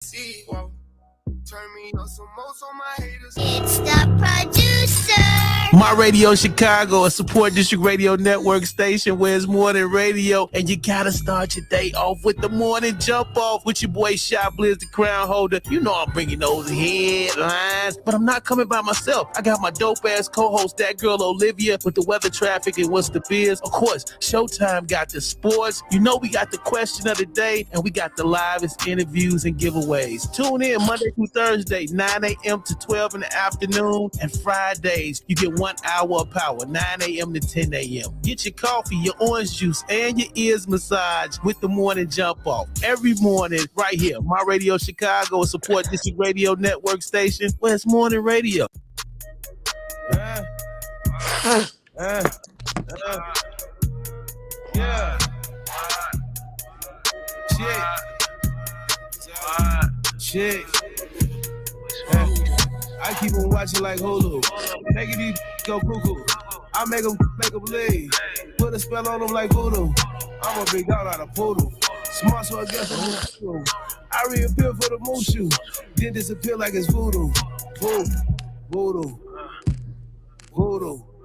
See, whoa. Turn me on some more so my haters. It's the producer. My Radio Chicago, a support district radio network station where it's more than radio. And you gotta start your day off with the morning jump off with your boy Chiblizz, the crown holder. You know I'm bringing those headlines, but I'm not coming by myself. I got my dope ass co-host, that girl Olivia, with the weather, traffic, and what's the biz. Of course, Showtime got the sports. You know we got the question of the day, and we got the livest interviews and giveaways. Tune in Monday through Thursday, 9 a.m. to 12 in the afternoon, and Fridays you get 1 hour of power, 9 a.m. to 10 a.m. Get your coffee, your orange juice, and your ears massaged with the morning jump off. Every morning, right here, My Radio Chicago, a support district radio network station where it's morning radio. Yeah. Shit. I keep on watching like Hulu. Making these go cuckoo. I make them leave. Put a spell on them like voodoo. I'm a big dog out of poodle. Smart so I guess I'm voodoo. I reappear for the moon shoe. Then disappear like it's voodoo. Voodoo.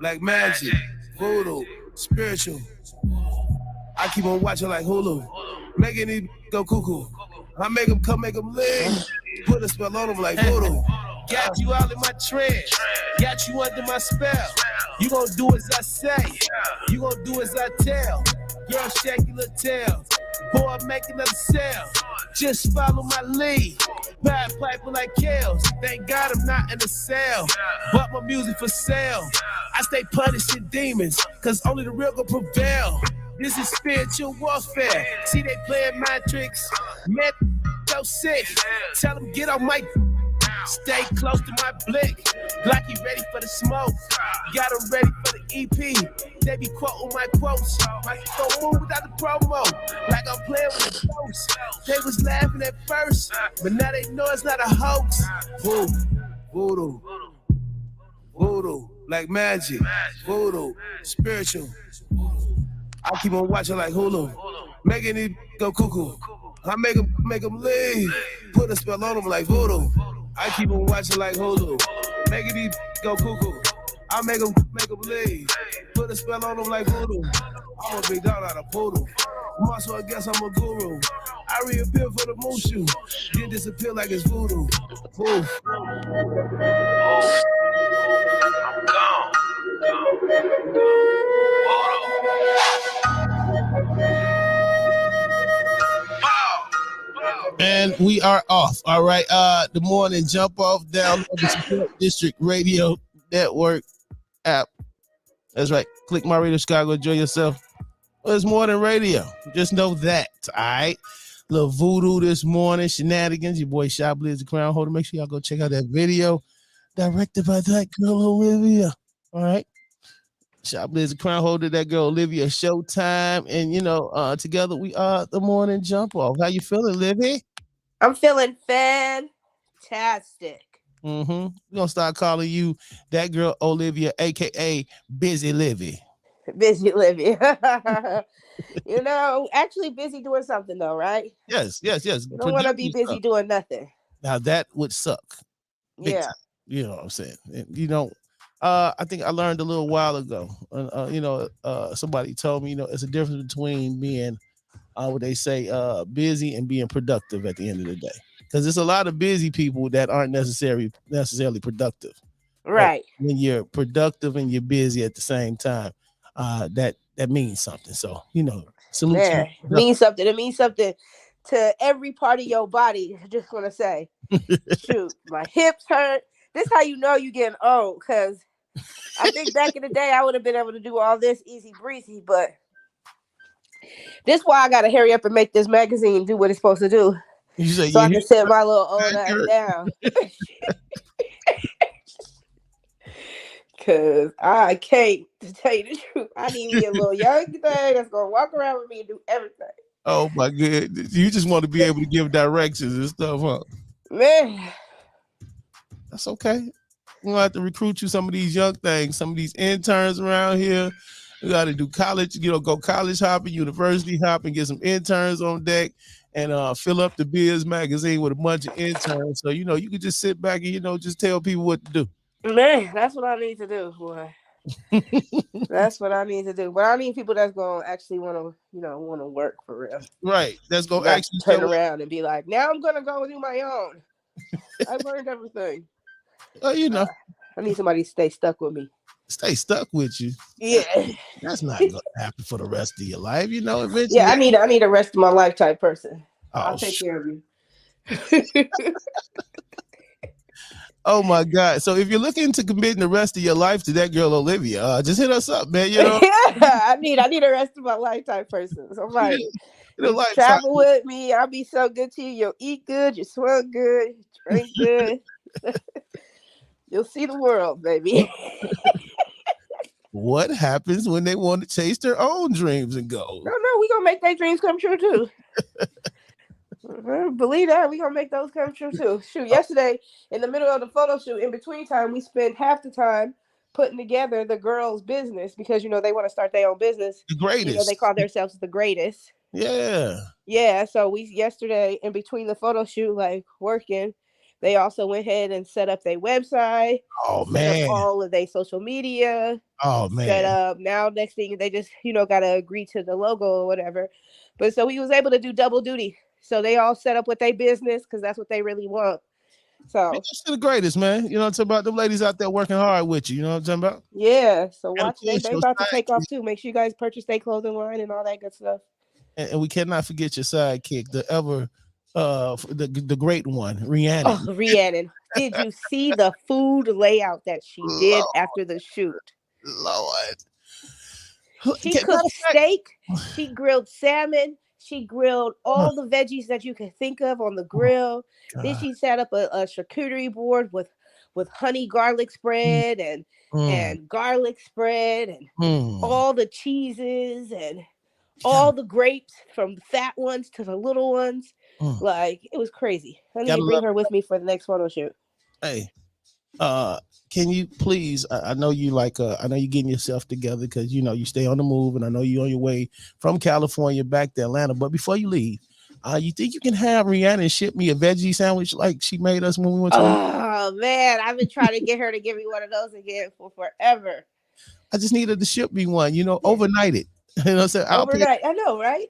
Like magic. Voodoo. Spiritual. I keep on watching like Hulu. Making these go cuckoo. I make them come, make them leave. Put a spell on them like voodoo. Got you out in my trance. Got you under my spell. You gon' do as I say. You gon' do as I tell. Girl, shake your little tail. Boy, make another sale. Just follow my lead. Bad piper like Kales. Thank God I'm not in the cell. Bought my music for sale. I stay punishing demons, cause only the real gon' prevail. This is spiritual warfare. See they playing my tricks. Man, so sick. Tell them get off my. Stay close to my blick. Blocky ready for the smoke. Got them ready for the EP. They be quoting my quotes. I don't move without the promo. Like I'm playing with the ghost. They was laughing at first, but now they know it's not a hoax. Voodoo. Like magic. Voodoo. Spiritual. I keep on watching like Hulu. Making it go cuckoo. I make them leave. Put a spell on them like voodoo. I keep on watching like Hulu. Making these go cuckoo. I make them leave. Put a spell on them like voodoo. I'm a big dog out of poodle. So I guess I'm a guru. I reappear for the moon shoe. Then disappear like it's voodoo. I'm gone. And we are off. All right. The morning jump off down the Support District Radio Network app. That's right. Click My Radio Chicago. Enjoy yourself. Well, it's more than radio. Just know that. All right. Little voodoo this morning. Shenanigans. Your boy Chiblizz, the crown holder. Make sure y'all go check out that video directed by that girl Olivia. All right. Chiblizz, the crown holder, that girl Olivia, Showtime, and together we are the morning jump off. How you feeling, Livy? I'm feeling fantastic. We're gonna start calling you that girl Olivia, aka Busy Livy. Busy Livy. Actually busy doing something though, right? Yes. You don't want to be busy doing nothing. Now that would suck. Yeah. You know what I'm saying? I think I learned a little while ago. Somebody told me, it's a difference between being, what they say, busy and being productive at the end of the day. Because there's a lot of busy people that aren't necessarily productive. Right. But when you're productive and you're busy at the same time, that means something. So, salute. Yeah, it means something. It means something to every part of your body. I just want to say, shoot, my hips hurt. This how you know you getting old, because I think back in the day I would have been able to do all this easy breezy, but this why I gotta hurry up and make this magazine do what it's supposed to do. So I can sit my little old ass down. Cause I can't, to tell you the truth. I need me a little young thing that's gonna walk around with me and do everything. Oh my goodness. You just want to be able to give directions and stuff, huh? Man. That's okay. We're gonna have to recruit you some of these young things, some of these interns around here. We got to do college, go college hopping, university hopping, get some interns on deck, and fill up the Biz magazine with a bunch of interns. So you could just sit back and just tell people what to do. Man, that's what I need to do, boy. That's what I need to do. But I need people that's gonna actually want to work for real. Right. That's gonna Not actually turn around and be like, now I'm gonna go do my own. I learned everything. I need somebody to stay stuck with me. Stay stuck with you. Yeah. That's not gonna happen for the rest of your life. Eventually. Yeah, I need a rest of my life type person. I'll Oh, take care of you. Oh my God. So if you're looking to commit the rest of your life to that girl Olivia, just hit us up, man. Yeah, I need a rest of my life type person. Somebody travel with me. I'll be so good to you. You'll eat good, you swim good, you drink good. You'll see the world, baby. What happens when they want to chase their own dreams and goals? No, we gonna make their dreams come true too. Believe that, we gonna make those come true too. Shoot, yesterday in the middle of the photo shoot, in between time, we spent half the time putting together the girls' business because they want to start their own business. The greatest. They call themselves the greatest. Yeah. So we yesterday in between the photo shoot, like working, they also went ahead and set up their website. Oh set man. up all of their social media. Oh man. Set up. Now next thing they just gotta agree to the logo or whatever. But so we was able to do double duty. So they all set up with their business because that's what they really want. So that's the greatest, man. I'm talking about them ladies out there working hard with you. You know what I'm talking about? Yeah. So watch they about to take off too. Make sure you guys purchase their clothing line and all that good stuff. And we cannot forget your sidekick, the great one, Rhiannon. Oh, Rhiannon. Did you see the food layout that she did after the shoot? Lord. She cooked steak. She grilled salmon. She grilled all the veggies that you can think of on the grill. Then she set up a charcuterie board with honey garlic spread and garlic spread and all the cheeses and all the grapes from the fat ones to the little ones. Like, it was crazy. I need to bring her with me for the next photo shoot. Hey, can you please? I know you I know you're getting yourself together because you stay on the move, and I know you're on your way from California back to Atlanta. But before you leave, you think you can have Rhiannon ship me a veggie sandwich like she made us when we went to? Oh man, I've been trying to get her to give me one of those again for forever. I just needed to ship me one. Overnight it. You know what I'm saying? Overnight, I know, right?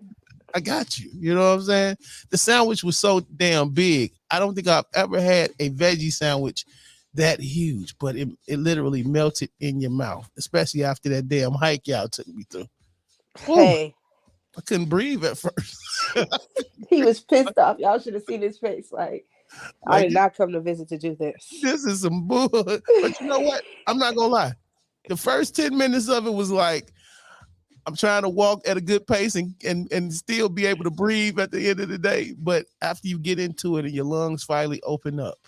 I got you. You know what I'm saying? The sandwich was so damn big. I don't think I've ever had a veggie sandwich that huge, but it literally melted in your mouth, especially after that damn hike y'all took me through. Hey. I couldn't breathe at first. He was pissed off. Y'all should have seen his face. Like, I did not come to visit to do this. This is some bull. But you know what? I'm not going to lie. The first 10 minutes of it was like, I'm trying to walk at a good pace and still be able to breathe at the end of the day. But after you get into it and your lungs finally open up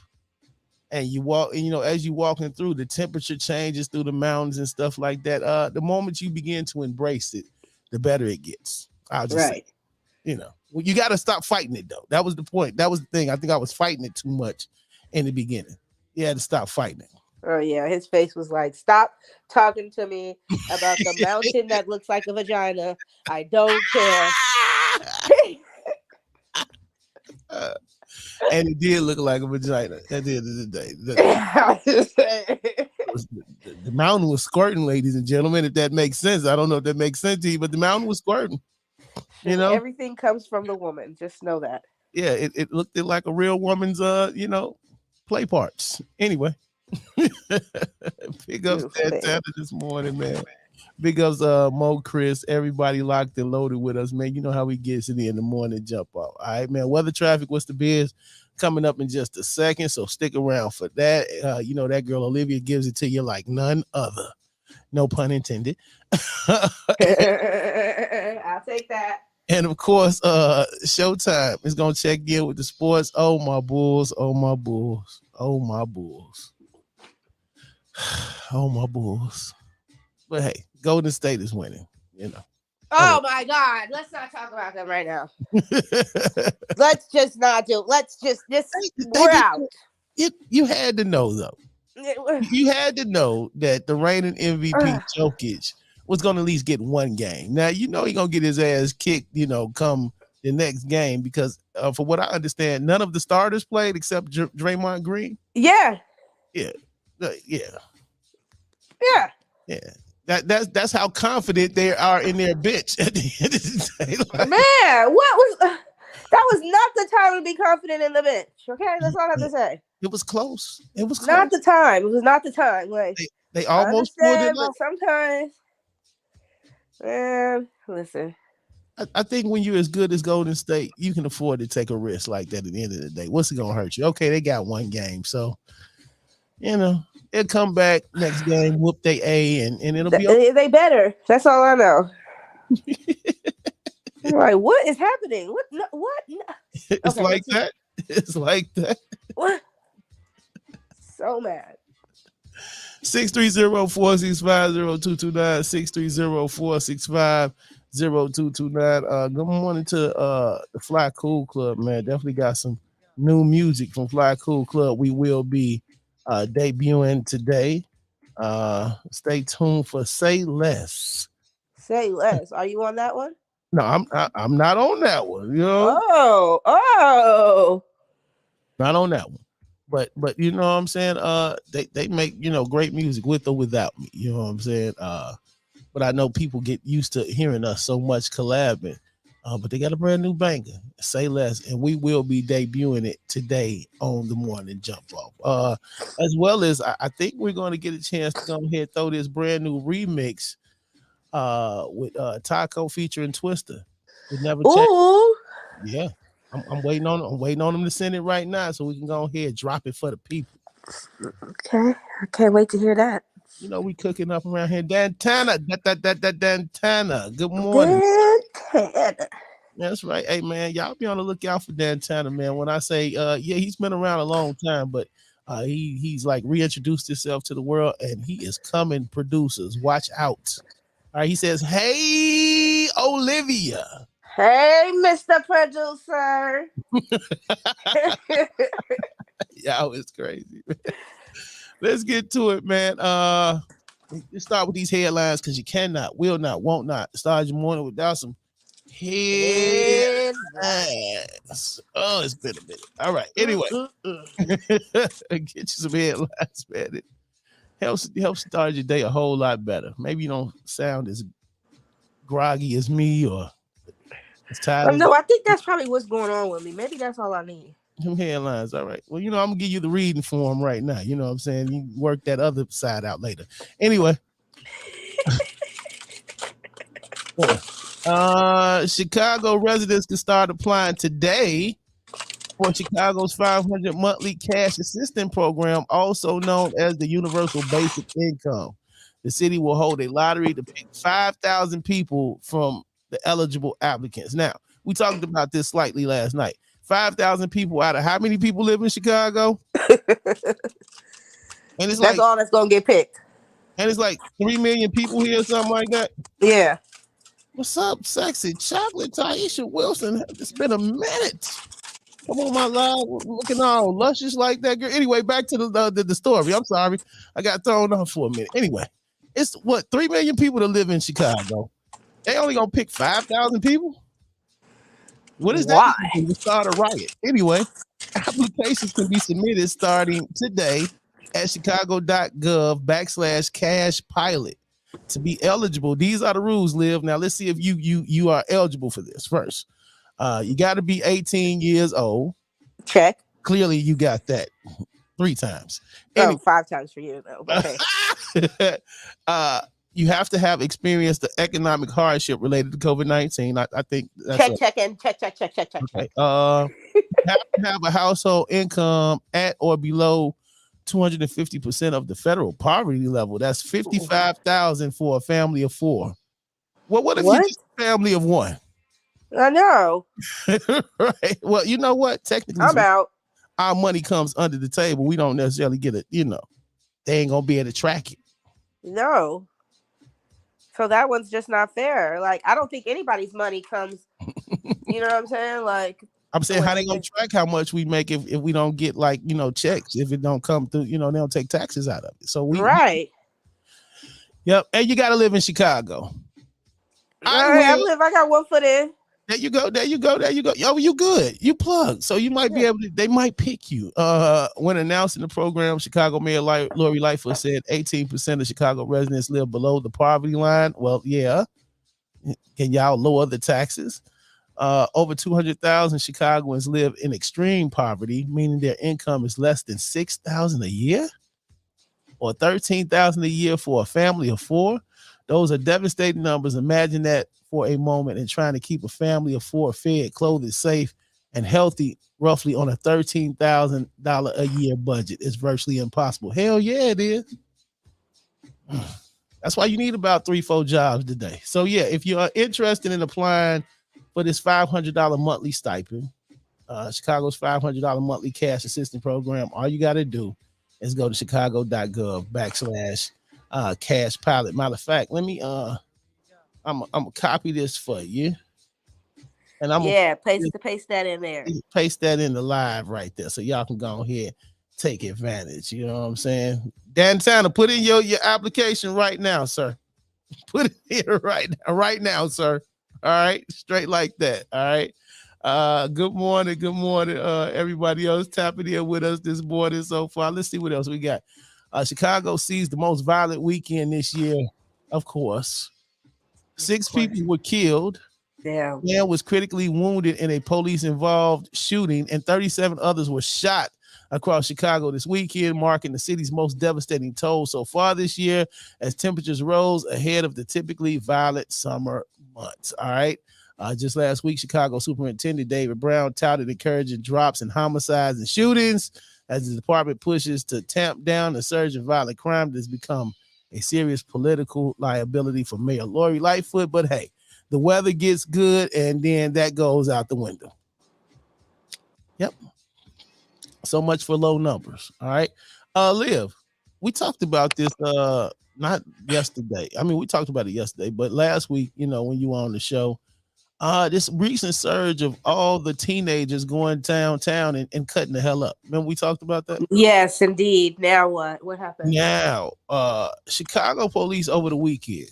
and you walk, and as you walking through, the temperature changes through the mountains and stuff like that. The moment you begin to embrace it, the better it gets. I'll just say, you got to stop fighting it though. That was the point. That was the thing. I think I was fighting it too much in the beginning. You had to stop fighting it. Oh yeah, his face was like, stop talking to me about the mountain that looks like a vagina. I don't care. And it did look like a vagina at the end of the day. The mountain was squirting, ladies and gentlemen, if that makes sense. I don't know if that makes sense to you, but the mountain was squirting. Everything comes from the woman. Just know that. Yeah, it looked like a real woman's play parts. Anyway. Big ups Santana this morning, man. Big ups Mo, Chris, everybody locked and loaded with us, man. You know how we gets it in the morning jump off. All right, man. Weather traffic, what's the biz? Coming up in just a second, so stick around for that. That girl Olivia gives it to you like none other. No pun intended. I'll take that. And of course, Showtime is gonna check in with the sports. Oh my Bulls, oh my Bulls, oh my Bulls. Oh my Bulls. But hey, Golden State is winning, Oh my God. Let's not talk about them right now. Let's just not do it. Let's just we're out. You had to know though. You had to know that the reigning MVP Jokic was gonna at least get one game. Now he's gonna get his ass kicked, come the next game for what I understand, none of the starters played except Draymond Green. Yeah. Yeah. Yeah. Yeah. That's how confident they are in their bench at the end of the day. Like, man, that was not the time to be confident in the bench. Okay, that's all I have to say. It was close. It was close. Not the time. It was not the time. Like they almost pulled it but off. sometimes, man, listen. I think when you're as good as Golden State, you can afford to take a risk like that at the end of the day. What's it gonna hurt you? Okay, they got one game, so they'll come back next game, whoop they and it'll be okay. They better. That's all I know. I'm like, what is happening? What? No, what? No. It's like that. It's like that. What? So mad. 630-465-0229, 630-465-0229. Good morning to the Fly Cool Club, man. Definitely got some new music from Fly Cool Club. We will be debuting today. Stay tuned for Say Less. Say Less. Are you on that one? No, I'm not on that one. You know. Oh. Not on that one. But you know what I'm saying? They make, great music with or without me. You know what I'm saying? But I know people get used to hearing us so much collabing. But they got a brand new banger, Say Less, and we will be debuting it today on the Morning Jump Off. As well as I think we're going to get a chance to go ahead and throw this brand new remix with Taco featuring Twister. It never changed. Yeah. I'm waiting on them to send it right now so we can go ahead and drop it for the people. Okay. I can't wait to hear that. We cooking up around here. Dantana. Dantana. Good morning. Dantana. That's right. Hey man, y'all be on the lookout for Dantana, man. When I say he's been around a long time, but he's like reintroduced himself to the world and he is coming producers. Watch out. All right, he says, "Hey, Olivia." Hey, Mr. Producer. Y'all, it's crazy. Let's get to it, man. Let's start with these headlines because you cannot, will not, won't not start your morning without some headlines. Oh, it's been a minute. All right. Anyway, get you some headlines, man. It helps start your day a whole lot better. Maybe you don't sound as groggy as me or no, I think that's probably what's going on with me. Maybe that's all I need. Some headlines. All right. Well, I'm gonna give you the reading form right now. You know what I'm saying? You work that other side out later. Anyway. Chicago residents can start applying today for Chicago's 500 monthly cash assistance program, also known as the Universal Basic Income. The city will hold a lottery to pick 5,000 people from the eligible applicants. Now, we talked about this slightly last night. 5,000 people out of how many people live in Chicago? And that's all that's gonna get picked. And it's like 3 million people here, something like that. Yeah. What's up, sexy chocolate Taisha Wilson? It's been a minute. Come on, my love, looking all luscious like that girl. Anyway, back to the story. I'm sorry, I got thrown off for a minute. Anyway, it's 3 million people that live in Chicago. They only gonna pick 5,000 people. What is that? Why? To start a riot. Anyway, applications can be submitted starting today at chicago.gov/cash pilot. To be eligible, these are the rules, Liv. Now let's see if you are eligible for this first. You got to be 18 years old. Check. Clearly, you got that 3 times. Anyway, 5 times for you, though. Okay. You have to have experienced the economic hardship related to COVID-19. I think that's check. Okay. You have to have a household income at or below 250% of the federal poverty level. That's 55,000 for a family of 4. Well, what if you just a family of 1? I know. Right. Well, you know what? Technically, I'm out. Our money comes under the table. We don't necessarily get it. They ain't gonna be able to track it. No. So that one's just not fair. Like, I don't think anybody's money comes. You know what I'm saying? Like, I'm saying, how they gonna track how much we make if we don't get checks, if it don't come through, they don't take taxes out of it. So right. Yep. And you gotta live in Chicago. I got 1 foot in. There you go. There you go. There you go. Yo, you good. You plugged. So you might be able to, they might pick you. When announcing the program, Chicago Mayor Lori Lightfoot said 18% of Chicago residents live below the poverty line. Well, yeah. Can y'all lower the taxes? Over 200,000 Chicagoans live in extreme poverty, meaning their income is less than $6,000 a year or $13,000 a year for a family of four. Those are devastating numbers. Imagine that for a moment, and trying to keep a family of four fed, clothed, safe, and healthy, roughly on a $13,000 a year budget is virtually impossible. Hell yeah, it is. That's why you need about 3-4 jobs today. So yeah, if you are interested in applying for this $500 monthly stipend, Chicago's $500 monthly cash assistance program, all you got to do is go to chicago.gov/cash pilot. Matter of fact, let me I'm gonna copy this for you, and I'm gonna paste that in there. Paste that in the live right there, so y'all can go ahead take advantage. You know what I'm saying? Dan Tanner, put in your application right now, sir. Put it here right now, sir. All right, straight like that. All right. Good morning, everybody else tapping in with us this morning so far. Let's see what else we got. Chicago sees the most violent weekend this year, of course. 6 people were killed. Damn. Man was critically wounded in a police-involved shooting, and 37 others were shot across Chicago this weekend, marking the city's most devastating toll so far this year as temperatures rose ahead of the typically violent summer months. All right. Just last week, Chicago Superintendent David Brown touted encouraging drops in homicides and shootings as the department pushes to tamp down the surge of violent crime that has become a serious political liability for Mayor Lori Lightfoot. But hey, the weather gets good and then that goes out the window. Yep. So much for low numbers. All right. Liv, we talked about this not yesterday. I mean, we talked about it yesterday, but last week, you know, when you were on the show, this recent surge of all the teenagers going downtown and cutting the hell up. Remember we talked about that? Yes, indeed. Now what? What happened? Now, Chicago police over the weekend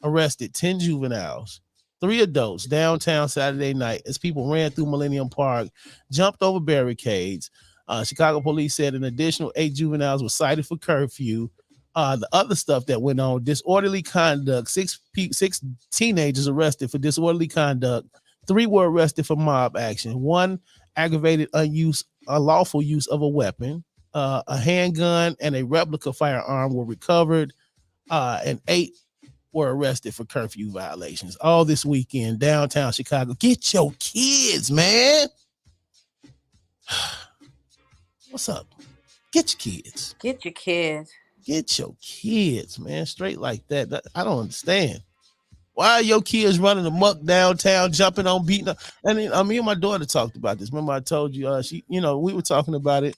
arrested 10 juveniles, 3 adults downtown Saturday night as people ran through Millennium Park, jumped over barricades. Chicago police said an additional 8 juveniles were cited for curfew. The other stuff that went on, disorderly conduct, 6 teenagers arrested for disorderly conduct, 3 were arrested for mob action, 1 aggravated unlawful use of a weapon, a handgun and a replica firearm were recovered, and 8 were arrested for curfew violations. All this weekend, downtown Chicago. Get your kids, man. What's up? Get your kids. Get your kids. Get your kids, man. Straight like that. I don't understand. Why are your kids running amok downtown, jumping on, beating up? And then, me and my daughter talked about this. Remember I told you, we were talking about it,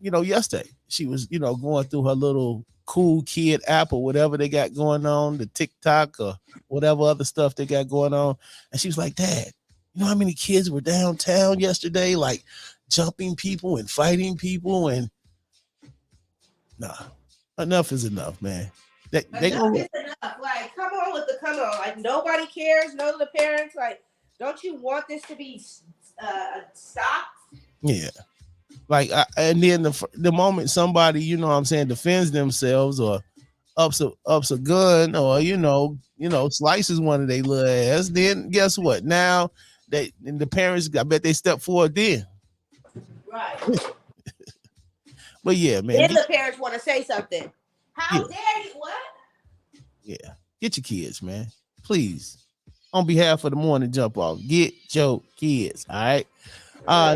yesterday. She was, going through her little cool kid app or whatever they got going on, the TikTok or whatever other stuff they got going on. And she was like, Dad, you know how many kids were downtown yesterday, like jumping people and fighting people? And nah, enough is enough, man. Enough is enough. Like, come on with the come on. Like, nobody cares. None of the parents. Like, don't you want this to be stopped? Yeah. Like, and then the moment somebody, defends themselves or ups a gun or slices one of their little ass, then guess what? Now the parents, I bet they step forward then. Right. But yeah, man. Then the parents want to say something. How dare you? What? Yeah. Get your kids, man. Please. On behalf of the morning jump off, get your kids. All right.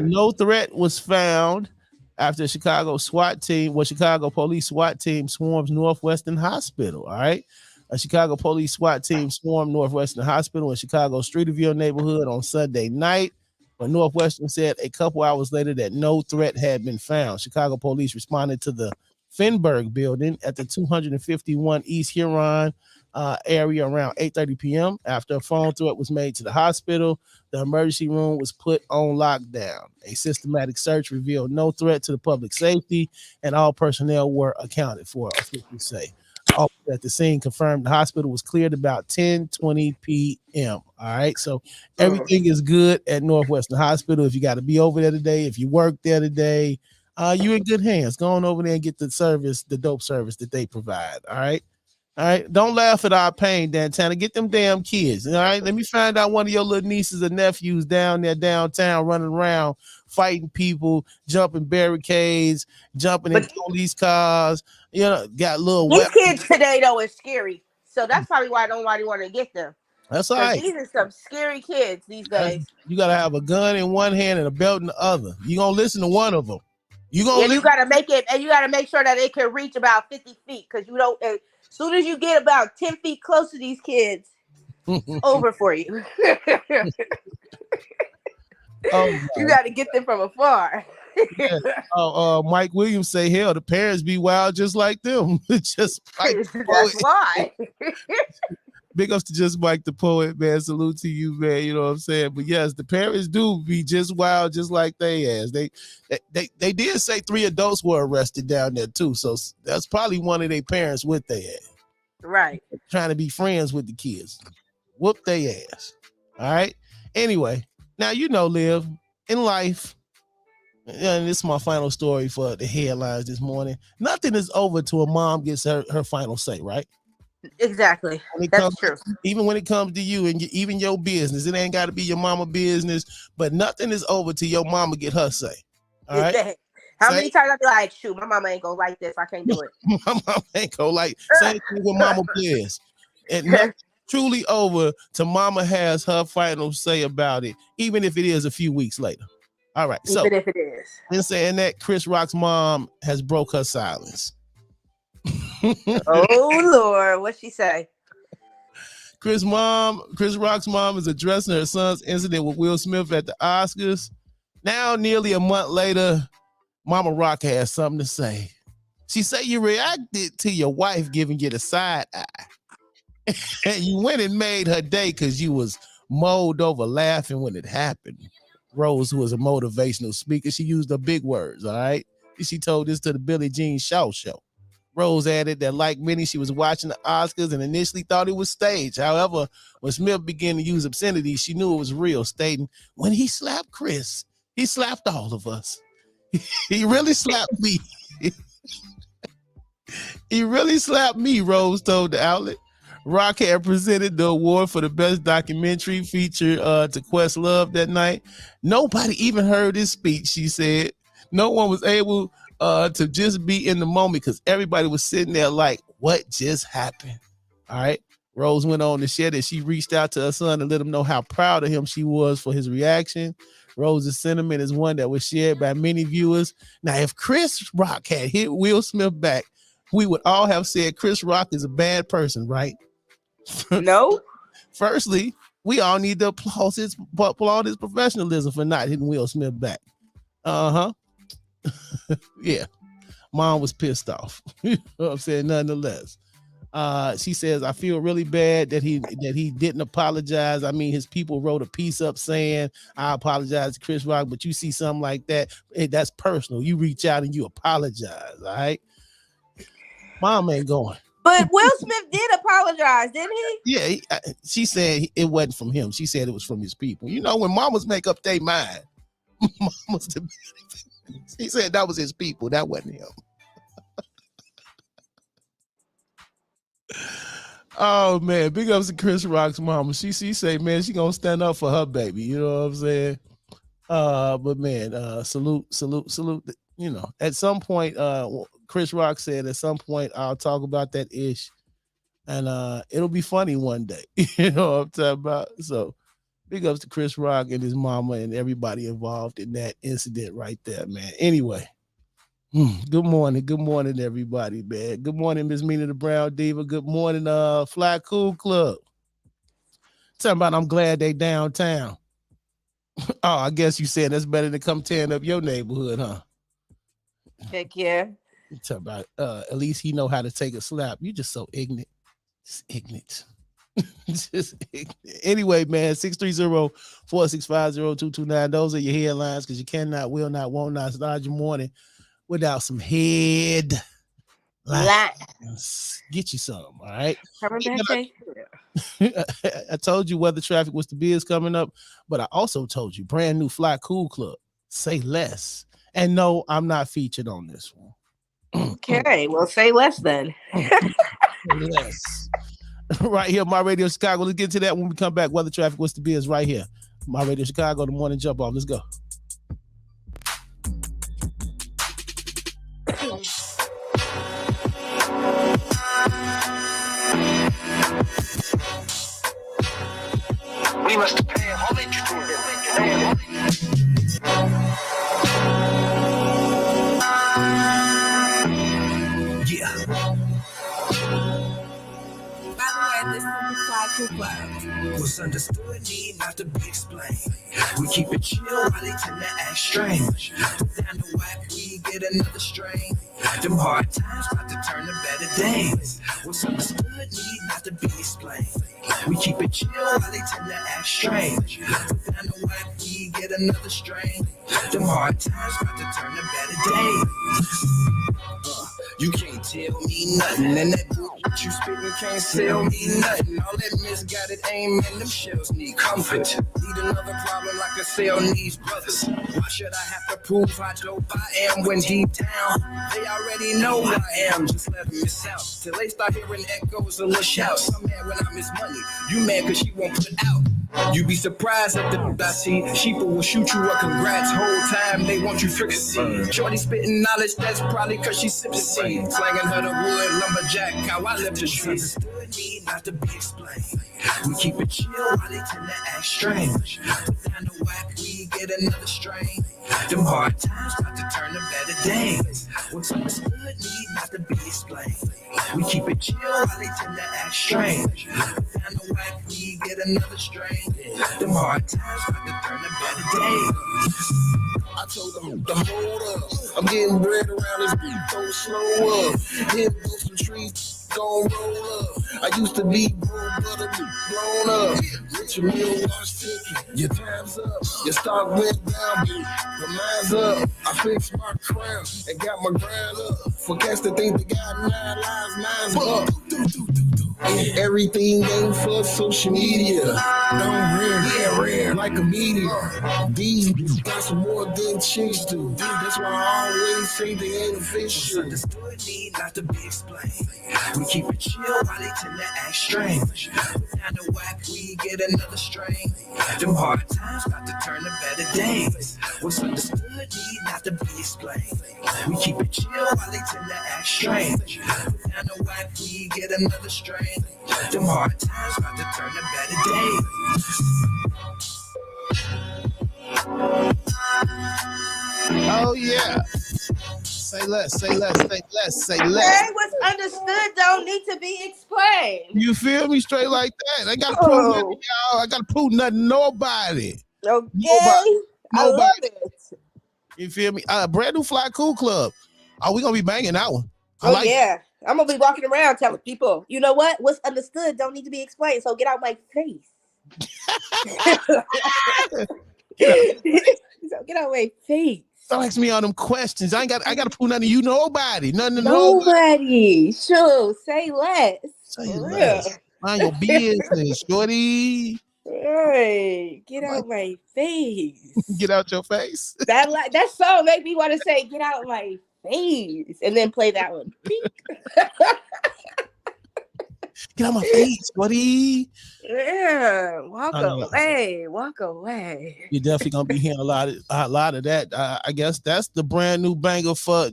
No threat was found after Chicago police SWAT team swarms Northwestern Hospital. All right. A Chicago police SWAT team swarmed Northwestern Hospital in Chicago's Streeterville neighborhood on Sunday night. But Northwestern said a couple hours later that no threat had been found. Chicago police responded to the Finberg building at the 251 East Huron area around 8:30 p.m. After a phone threat was made to the hospital, the emergency room was put on lockdown. A systematic search revealed no threat to the public safety, and all personnel were accounted for, officials say. at the scene confirmed the hospital was cleared about 10:20 p.m. All right, so everything is good at Northwestern Hospital. If you got to be over there today, if you work there today, you're in good hands. Go on over there and get the service, the dope service that they provide. All right. All right, don't laugh at our pain, Dantana. Get them damn kids. All right, let me find out one of your little nieces or nephews down there downtown running around fighting people, jumping barricades, jumping in police cars. You know, got little these weapons. kids today though is scary. So that's probably why nobody want to get them. That's all right. These are some scary kids these days. You gotta have a gun in one hand and a belt in the other. You gonna listen to one of them. You gotta make it, and you gotta make sure that it can reach about 50 feet because you don't. As soon as you get about 10 feet close to these kids, over for you. You got to get them from afar. Yeah. Mike Williams say, hell, the parents be wild just like them. Just like that's why. Big ups to Just Mike the Poet, man. Salute to you, man. You know what I'm saying? But yes, the parents do be just wild, just like they as. They did say 3 adults were arrested down there too. So that's probably one of their parents with their ass. Right. Trying to be friends with the kids. Whoop their ass. All right. Anyway, now you know, Liv, in life, and this is my final story for the headlines this morning. Nothing is over till a mom gets her final say, right? Exactly. That's true. Even when it comes to you and even your business, it ain't got to be your mama business, but nothing is over till your mama get her say. All right. How many times I be like, shoot, my mama ain't gonna like this. I can't do it. My mama ain't gonna like. Same thing with Mama Bliss. And nothing truly over till mama has her final say about it, even if it is a few weeks later. All right. Even if it is. In saying that, Chris Rock's mom has broke her silence. Oh Lord, what'd she say? Chris Rock's mom is addressing her son's incident with Will Smith at the Oscars. Now, nearly a month later, Mama Rock has something to say. She said you reacted to your wife giving you the side eye. And you went and made her day because you was mowed over laughing when it happened. Rose, who was a motivational speaker, she used the big words, all right? She told this to the Billie Jean Shaw show. Rose added that, like many, she was watching the Oscars and initially thought it was staged. However, when Smith began to use obscenity, she knew it was real, stating, when he slapped Chris, he slapped all of us. He really slapped me. He really slapped me, Rose told the outlet. Rock had presented the award for the best documentary feature to Questlove that night. Nobody even heard his speech, she said. No one was able to just be in the moment because everybody was sitting there like, what just happened? All right. Rose went on to share that she reached out to her son to let him know how proud of him she was for his reaction. Rose's sentiment is one that was shared by many viewers. Now, if Chris Rock had hit Will Smith back, we would all have said Chris Rock is a bad person, right? No. Firstly, we all need to applaud his professionalism for not hitting Will Smith back. Uh-huh. Yeah. Mom was pissed off. You know what I'm saying? Nonetheless. She says, I feel really bad that he didn't apologize. I mean, his people wrote a piece up saying, I apologize to Chris Rock, but you see something like that, that's personal. You reach out and you apologize, all right? Mom ain't going. But Will Smith did apologize, didn't he? Yeah, she said it wasn't from him. She said it was from his people. You know, when mamas make up their mind, he said that was his people. That wasn't him. Oh man, big ups to Chris Rock's mama. She say, man, she gonna stand up for her baby. You know what I'm saying? But man, salute. You know, at some point, Chris Rock said at some point I'll talk about that ish, and it'll be funny one day. You know what I'm talking about? So big ups to Chris Rock and his mama and everybody involved in that incident right there, man. Anyway. Good morning, everybody, man. Good morning, Miss Mina the Brown Diva. Good morning, Fly Cool Club. Talking about I'm glad they downtown. Oh, I guess you said that's better than come tearing up your neighborhood, huh? Heck yeah. Talking about at least he know how to take a slap. You just so ignorant. Just ignorant. Just ignorant. Anyway, man, 630-465-0229. Those are your headlines because you cannot, will not, won't not start your morning without some head. Lines. Get you some, all right? Coming back, I told you Weather Traffic was the biz coming up, but I also told you brand new Fly Cool Club. Say less. And no, I'm not featured on this one. Okay, well, say less then. Less. Right here, My Radio Chicago. Let's get to that when we come back. Weather Traffic, what's the biz right here? My Radio Chicago, the morning jump off. Let's go. We must pay homage to him. Yeah. By the way, this is the Fly Cool Club. What's understood need not to be explained. We keep it chill while they tend to act strange. Down the whack, we get another strain. Them hard times about to turn to better days. What's understood need not to be explained. We keep it chill while they tend to act strange. Down the whack, we get another strain. Them hard times about to turn to better days. You can't tell me nothing, and that bullshit you spittin' can't sell me nothing. All that misguided aim and them shells need comfort. Need another problem like a cell needs brothers. Why should I have to prove how dope I am when deep down they already know who I am? Just let them miss out till they start hearing echoes and little shouts. I'm mad when I miss money. You mad cause she won't put out. You be surprised at the I see. Sheeple will shoot you a congrats whole time. They want you fricassee. Shorty spitting knowledge, that's probably cause she sipping seed. Slanging her the wood, lumberjack, how I live the streets. Need not to be explained. We keep it chill while they tend to act strange. Down the whack, we get another strain. Them hard times start to turn to better days. What's understood need not to be explained. We keep it chill while they tend to act strange. Down the whack, we get another strain. Them hard times start to turn to better days. I told them to hold up. I'm getting bread around this beat, so slow up. Hit those some trees, gon' roll up. I used to be broke, but I'm blown up. Rich and meal wash ticket, your time's up. Your stock went down, but mine's up. I fixed my crown and got my grind up. For cats that think they got 9 lives, mine's up. Everything ain't for social media. Don't rare like a meteor. These got some more than chicks do. That's why I always say they ain't official. Understood need not to be explained. We keep it chill while they tend to act strange. Down the whack, we get another strain. Them hard times got to turn to better days. What's understood need not to be explained. We keep it chill while they tend to act strange. Down the whack, we get another strain. Them hard times about to turn to better days. Oh yeah. Say less, say less, say less, say less. Hey, what's understood don't need to be explained. You feel me? Straight like that. I gotta prove nothing, y'all. I gotta prove nothing to nobody. Okay. Nobody. I love it. You feel me? Brand new Fly Cool Club. Oh, we gonna be banging that one. Yeah. I'm gonna be walking around telling people, you know what? What's understood don't need to be explained. So get out my face. So get out my face. Don't ask me all them questions. I gotta prove nothing to you, nobody. Nothing to nobody. Sure, say less. Say less. Mind your business, shorty. Hey, get out my face. Get out your face. That song make me want to say, get out my face, and then play that one. Get out my face, buddy. Yeah, walk away. You're definitely gonna be hearing a lot of that. I guess that's the brand new banger for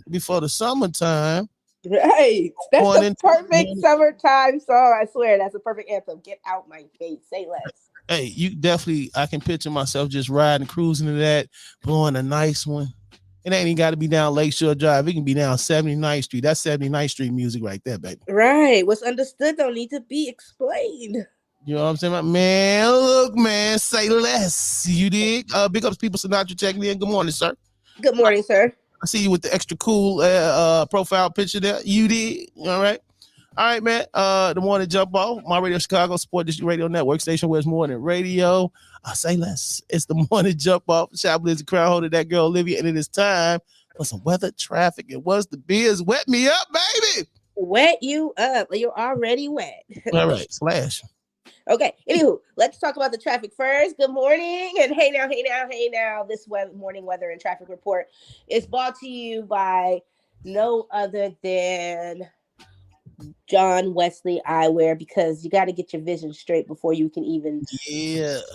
before the summertime. Right, that's the perfect summertime song. I swear, that's a perfect anthem. Get out my face. Say less. Hey, I can picture myself just riding, cruising to that, blowing a nice one. It ain't even got to be down Lakeshore Drive. It can be down 79th Street. That's 79th Street music right there, baby. Right. What's understood don't need to be explained. You know what I'm saying? Man, look, man, say less. You dig? Big ups, people. Sinatra checking in. Good morning, sir. Good morning, sir. I see you with the extra cool profile picture there. You dig? All right. All right, man. The morning jump off. My Radio Chicago Sport District Radio Network station where it's more than radio. I say less. It's the morning jump off. Chiblizz, the crown holder, that girl Olivia, and it is time for some weather, traffic, and what's the biz. Wet me up, baby. Wet you up. You're already wet. All right, slash. Okay. Anywho, let's talk about the traffic first. Good morning. And hey now, hey now, hey now. This morning weather and traffic report is brought to you by no other than John Wesley Eyewear, because you got to get your vision straight before you can even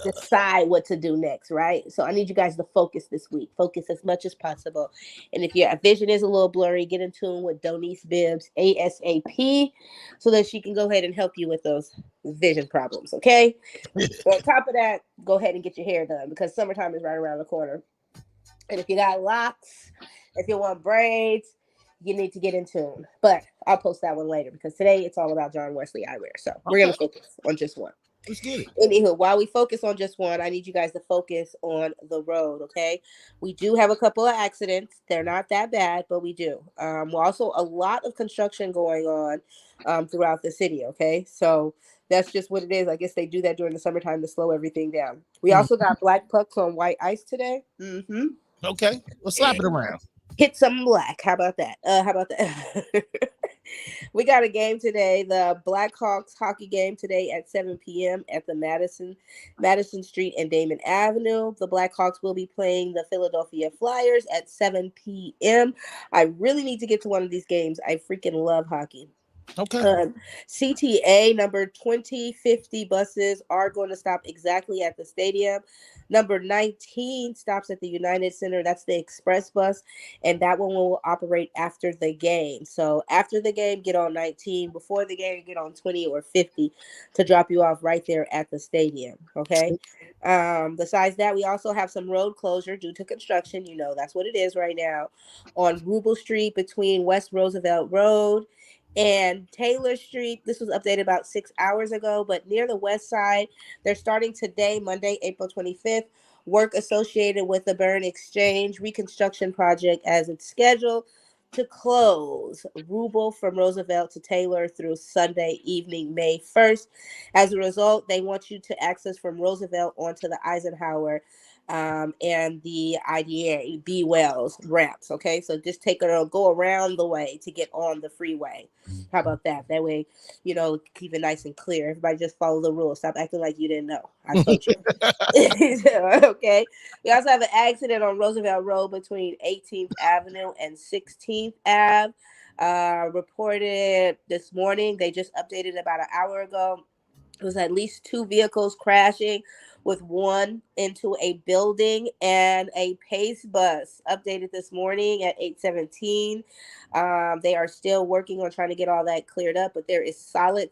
decide what to do next, right? So I need you guys to focus this week. Focus as much as possible. And if your vision is a little blurry, get in tune with Donice Bibbs ASAP so that she can go ahead and help you with those vision problems, okay? So on top of that, go ahead and get your hair done because summertime is right around the corner. And if you got locks, if you want braids, you need to get in tune. But I'll post that one later because today it's all about John Wesley Eyewear. So we're going to focus on just one. Let's get it. Anywho, while we focus on just one, I need you guys to focus on the road, okay? We do have a couple of accidents. They're not that bad, but we do. Also, a lot of construction going on throughout the city, okay? So that's just what it is. I guess they do that during the summertime to slow everything down. We also got black pucks on white ice today. Mm-hmm. Okay, let's slap it around. Hit some black. How about that? We got a game today, the Blackhawks hockey game today at 7 p.m. at the Madison Street and Damon Avenue. The Blackhawks will be playing the Philadelphia Flyers at 7 p.m. I really need to get to one of these games. I freaking love hockey. Okay. CTA number 2050 buses are going to stop exactly at the stadium. Number 19 stops at the United Center. That's the express bus, and that one will operate after the game. So after the game, get on 19. Before the game, get on 20 or 50 to drop you off right there at the stadium. Okay. Besides that, we also have some road closure due to construction. You know, that's what it is right now on Rubel Street between West Roosevelt Road and Taylor Street. This was updated about 6 hours ago, but near the west side, they're starting today, Monday, April 25th, work associated with the Burn Exchange reconstruction project as it's scheduled to close Rubel from Roosevelt to Taylor through Sunday evening, May 1st. As a result, they want you to access from Roosevelt onto the Eisenhower and the IDA B Wells ramps. Okay, so just go around the way to get on the freeway. How about that? That way, keep it nice and clear. Everybody just follow the rules. Stop acting like you didn't know. I told you. Okay. We also have an accident on Roosevelt Road between 18th Avenue and 16th Ave. Reported this morning. They just updated about an hour ago. It was at least 2 vehicles crashing, with one into a building and a pace bus. Updated this morning at 8:17. They are still working on trying to get all that cleared up, but there is solid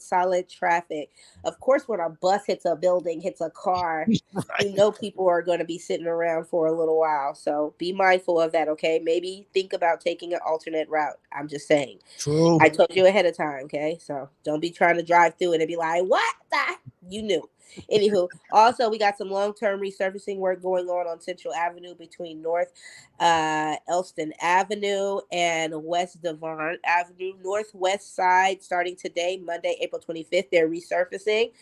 traffic. Of course, when a bus hits a building, hits a car, right, people are going to be sitting around for a little while. So be mindful of that, okay? Maybe think about taking an alternate route. I'm just saying. True. I told you ahead of time, okay? So don't be trying to drive through it and be like, what the? You knew. Anywho, also we got some long-term resurfacing work going on Central Avenue between North Elston Avenue and West Devon Avenue. Northwest side starting today, Monday, April 25th. They're resurfacing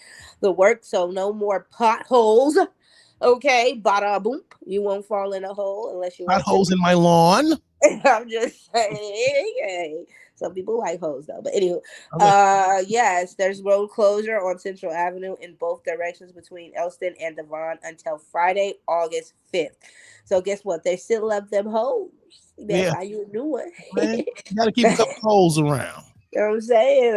the work, so no more potholes. Okay, bada boom. You won't fall in a hole unless you want potholes in my lawn. I'm just saying. Hey. Some people like hoes though. But anyway, yes, there's road closure on Central Avenue in both directions between Elston and Devon until Friday, August 5th. So guess what? They still love them hoes. That's how you do it. Man, you gotta keep a couple holes around. You know what I'm saying?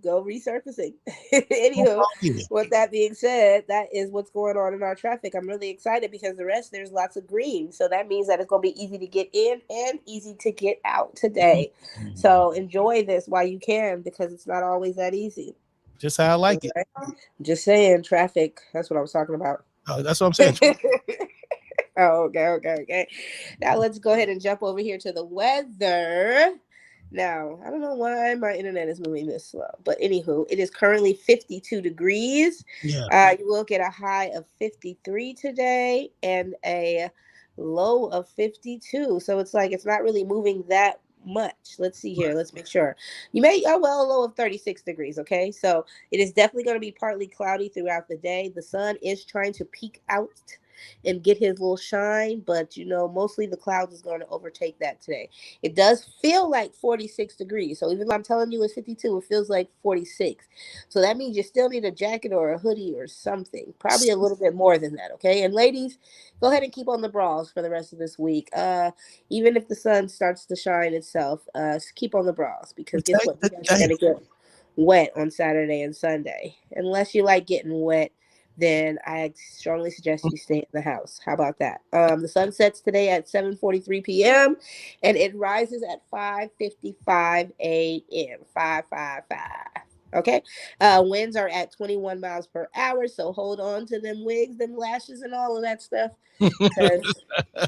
Go resurfacing. Anywho, with that being said, that is what's going on in our traffic. I'm really excited because there's lots of green. So that means that it's going to be easy to get in and easy to get out today. So enjoy this while you can because it's not always that easy. Just how I like it. Just saying, traffic. That's what I was talking about. Oh, that's what I'm saying. Okay. Now let's go ahead and jump over here to the weather. Now, I don't know why my internet is moving this slow, but anywho, it is currently 52 degrees. Yeah. You will get a high of 53 today and a low of 52. So it's like it's not really moving that much. Let's see here. Let's make sure. You may, a low of 36 degrees. Okay. So it is definitely going to be partly cloudy throughout the day. The sun is trying to peek out and get his little shine. But mostly the clouds is going to overtake that today. It does feel like 46 degrees. So even though I'm telling you it's 52, it feels like 46. So that means you still need a jacket or a hoodie or something. Probably a little bit more than that. Okay. And ladies, go ahead and keep on the bras for the rest of this week. Even if the sun starts to shine itself, keep on the bras, because guess what? You guys are going to get wet on Saturday and Sunday. Unless you like getting wet, then I strongly suggest you stay in the house. How about that? The sun sets today at 7:43 p.m. and it rises at 5:55 a.m. 5:55. Okay. Winds are at 21 miles per hour, so hold on to them wigs, them lashes, and all of that stuff, because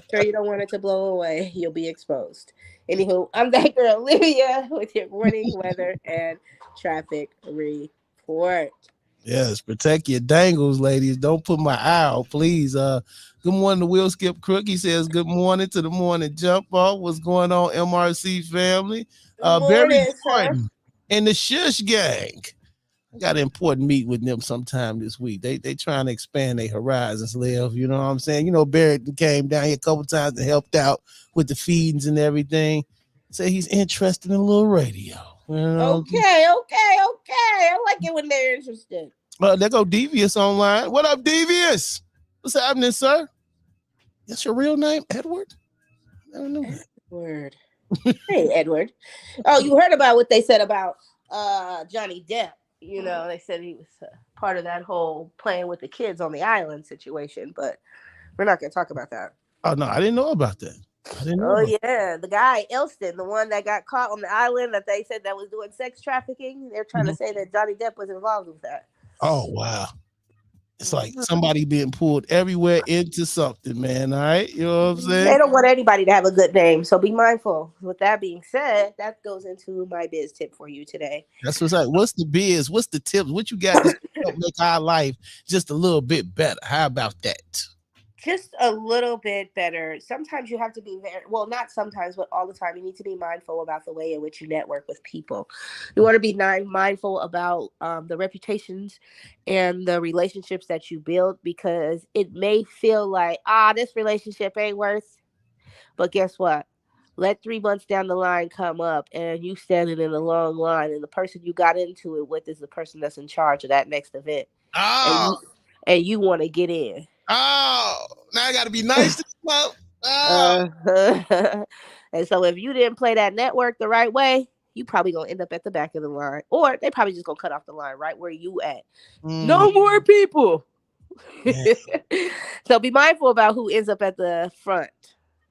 sure you don't want it to blow away. You'll be exposed. Anywho, I'm that girl Olivia with your morning weather and traffic report. Yes, protect your dangles, ladies. Don't put my eye out, please. Good morning to Will Skip Crook. He says good morning to the morning jump off. What's going on, MRC family? Good Barry morning, sir. Jordan and the Shush Gang. I got an important meet with them sometime this week. They trying to expand their horizons, Liv. You know what I'm saying? Barry came down here a couple times and helped out with the feedings and everything. Say he's interested in a little radio. Okay. I like it when they're interested. There go Devious online. What up, Devious? What's happening, sir? That's your real name, Edward? I don't know that. Edward. Hey, Edward. Oh, you heard about what they said about Johnny Depp. They said he was part of that whole playing with the kids on the island situation, but we're not going to talk about that. Oh, no, I didn't know about that. Yeah, the guy Elston, the one that got caught on the island that they said that was doing sex trafficking. They're trying to say that Johnny Depp was involved with that. Oh, wow. It's like somebody being pulled everywhere into something, man. All right. You know what I'm saying? They don't want anybody to have a good name, so be mindful. With that being said, that goes into my biz tip for you today. That's what's like. What's the biz? What's the tips? What you got to help make our life just a little bit better? How about that? Just a little bit better. Sometimes you have to be not sometimes, but all the time. You need to be mindful about the way in which you network with people. You want to be mindful about the reputations and the relationships that you build, because it may feel like, this relationship ain't worth. But guess what? Let 3 months down the line come up and you standing in a long line, and the person you got into it with is the person that's in charge of that next event. Oh. And you want to get in. Oh, now I got to be nice to them. Oh. And so if you didn't play that network the right way, you probably going to end up at the back of the line, or they probably just going to cut off the line right where you at. No more people. So be mindful about who ends up at the front,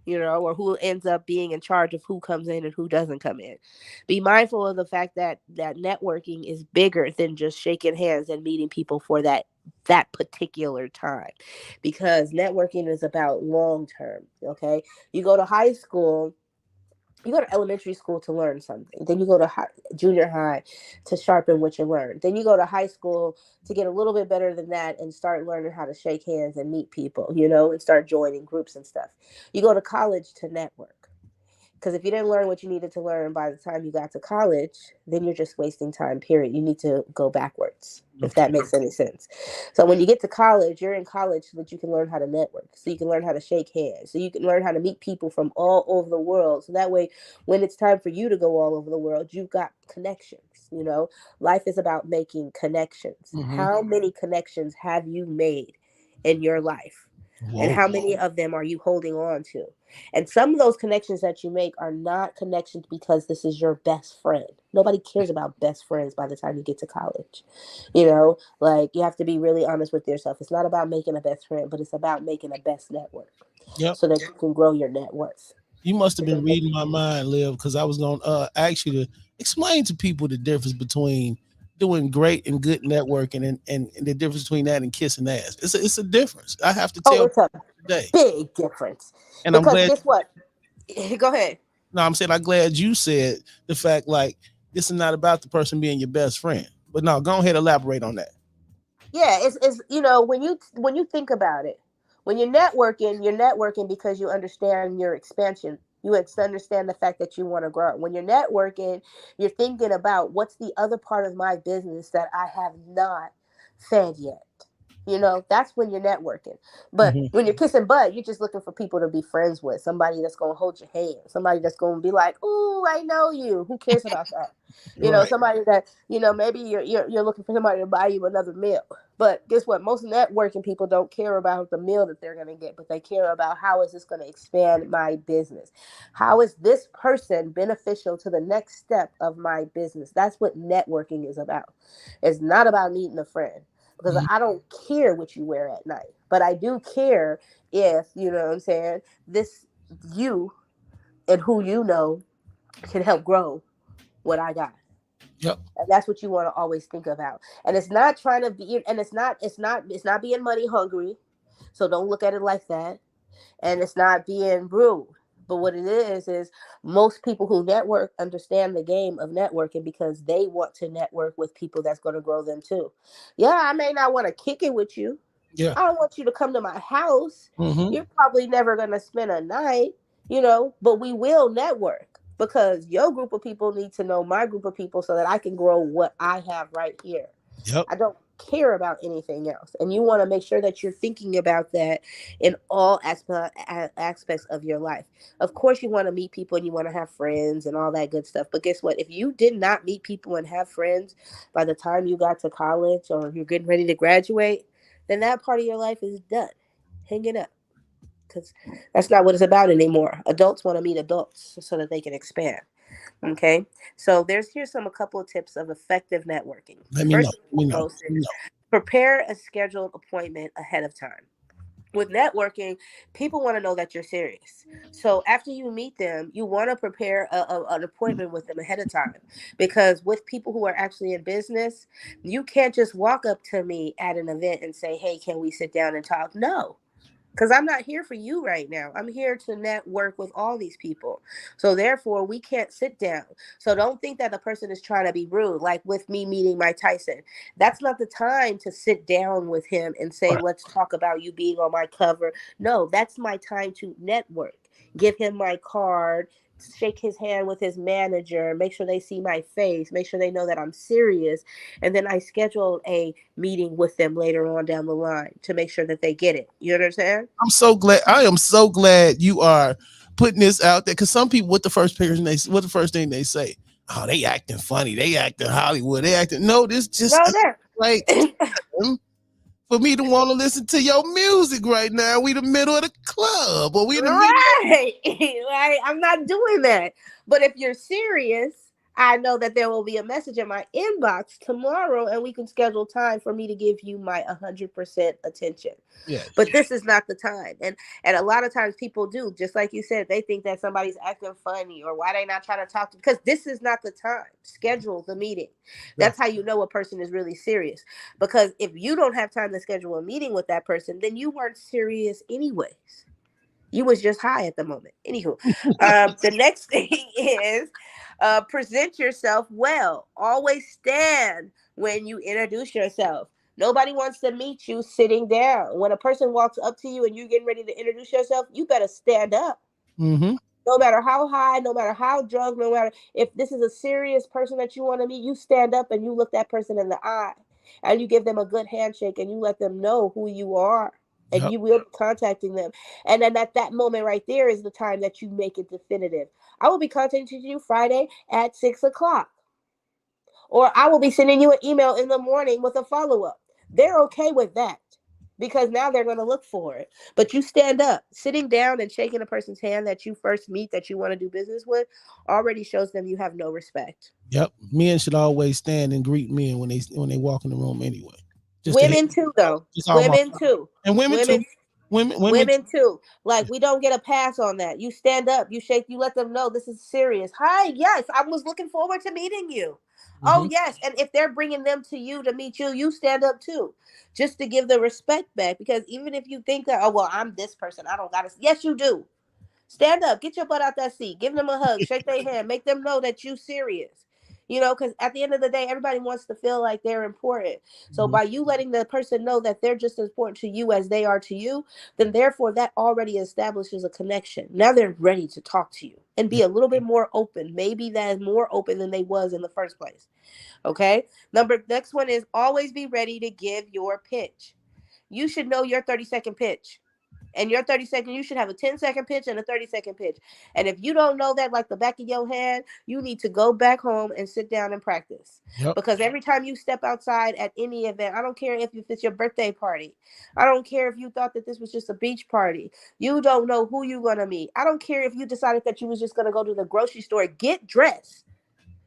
or who ends up being in charge of who comes in and who doesn't come in. Be mindful of the fact that networking is bigger than just shaking hands and meeting people for that particular time, because networking is about long term. Okay, you go to high school, you go to elementary school to learn something, then you go to junior high to sharpen what you learned, then you go to high school to get a little bit better than that and start learning how to shake hands and meet people, and start joining groups and stuff. You go to college to network. Because if you didn't learn what you needed to learn by the time you got to college, then you're just wasting time, period. You need to go backwards, if that makes any sense. So when you get to college, you're in college so that you can learn how to network, so you can learn how to shake hands, so you can learn how to meet people from all over the world. So that way, when it's time for you to go all over the world, you've got connections. Life is about making connections. Mm-hmm. How many connections have you made in your life? Whoa. And how many of them are you holding on to? And some of those connections that you make are not connections because this is your best friend. Nobody cares about best friends by the time you get to college. You have to be really honest with yourself. It's not about making a best friend, but it's about making a best network. Yep. So that you can grow your net worth. You must have been reading my mind, Liv, because I was going to ask you to explain to people the difference between doing great and good networking and the difference between that and kissing ass. It's a difference. I have to tell it's a today. Big difference. And because I'm glad. Guess what? Go ahead. No, I'm saying I'm glad you said the fact like this is not about the person being your best friend. But no, go ahead, elaborate on that. Yeah, it's when you think about it, when you're networking because you understand your expansion. You understand the fact that you want to grow. When you're networking, you're thinking about what's the other part of my business that I have not fed yet. That's when you're networking. But Mhm. when you're kissing butt, you're just looking for people to be friends with. Somebody that's going to hold your hand. Somebody that's going to be like, "Ooh, I know you." Who cares about that? Right. Somebody that maybe you're looking for somebody to buy you another meal. But guess what? Most networking people don't care about the meal that they're going to get, but they care about how is this going to expand my business? How is this person beneficial to the next step of my business? That's what networking is about. It's not about meeting a friend because Mhm. I don't care what you wear at night, but I do care if, you know what I'm saying, this you and who you know can help grow what I got. Yep. And that's what you want to always think about. And it's not trying to be, and it's not being money hungry. So don't look at it like that. And it's not being rude. But what it is most people who network understand the game of networking because they want to network with people that's going to grow them too. Yeah, I may not want to kick it with you. Yeah. I don't want you to come to my house. Hmm. You're probably never going to spend a night, but we will network because your group of people need to know my group of people so that I can grow what I have right here. Yep. I don't care about anything else. And you want to make sure that you're thinking about that in all aspects of your life. Of course, you want to meet people and you want to have friends and all that good stuff. But guess what? If you did not meet people and have friends by the time you got to college or you're getting ready to graduate, then that part of your life is done. Hang it up. Because that's not what it's about anymore. Adults want to meet adults so that they can expand. Okay. So here's a couple of tips of effective networking. Let me know. First Let me and know. foremost Let me is know. prepare a scheduled appointment ahead of time. With networking, people want to know that you're serious. So after you meet them, you want to prepare an appointment with them ahead of time. Because with people who are actually in business, you can't just walk up to me at an event and say, "Hey, can we sit down and talk?" No, because I'm not here for you right now. I'm here to network with all these people. So therefore, we can't sit down. So don't think that the person is trying to be rude. Like with me meeting Mike Tyson, that's not the time to sit down with him and say, Right. "Let's talk about you being on my cover." No, that's my time to network. Give him my card, shake his hand with his manager, make sure they see my face, make sure they know that I'm serious. And then I schedule a meeting with them later on down the line to make sure that they get it. You understand? I'm so glad. I am so glad you are putting this out there because some people, what the first thing they say? Oh, they acting funny. They acting Hollywood. They acting. No, this just No, ain't there. right time for me to want to listen to your music right now. We the middle of the club, or we the middle. Right. Right. I'm not doing that. But if you're serious, I know that there will be a message in my inbox tomorrow and we can schedule time for me to give you my 100% attention. Yes. But this is not the time. And a lot of times people do, just like you said, they think that somebody's acting funny or why they not trying to talk to, because this is not the time. Schedule the meeting. Yeah. That's how you know a person is really serious. Because if you don't have time to schedule a meeting with that person, then you weren't serious anyways. You was just high at the moment. Anywho, the next thing is present yourself well. Always stand when you introduce yourself. Nobody wants to meet you sitting down. When a person walks up to you and you're getting ready to introduce yourself, you better stand up. Mm-hmm. No matter how high, no matter how drunk, no matter if this is a serious person that you want to meet, you stand up and you look that person in the eye and you give them a good handshake and you let them know who you are and Yep. you will be contacting them. And then at that moment right there is the time that you make it definitive. I will be contacting you Friday at 6 o'clock, or I will be sending you an email in the morning with a follow up. They're okay with that because now they're going to look for it. But you stand up, sitting down and shaking a person's hand that you first meet that you want to do business with already shows them you have no respect. Yep. Men should always stand and greet men when they walk in the room anyway. Just to Women too, though. just all my Women too. and women Women too. Women Women too. too. Like we don't get a pass on that. You stand up, you shake, you let them know this is serious. Hi, yes, I was looking forward to meeting you. Oh Mm-hmm. yes, and if they're bringing them to you to meet you, you stand up too, just to give the respect back. Because even if you think that, oh well, I'm this person, I don't gotta. Yes, you do. Stand up, get your butt out that seat, give them a hug, shake their hand, make them know that you serious. Because at the end of the day, everybody wants to feel like they're important. So Mm-hmm. by you letting the person know that they're just as important to you as they are to you, then therefore that already establishes a connection. Now they're ready to talk to you and be Yep. a little bit more open. Maybe that is more open than they was in the first place. Okay. Next one is always be ready to give your pitch. you should know your 30-second pitch. And your 30 second, you should have a 10-second pitch and a 30-second pitch. And if you don't know that like the back of your hand, you need to go back home and sit down and practice. Yep. Because every time you step outside at any event, I don't care if it's your birthday party. I don't care if you thought that this was just a beach party. You don't know who you're going to meet. I don't care if you decided that you was just going to go to the grocery store. Get dressed.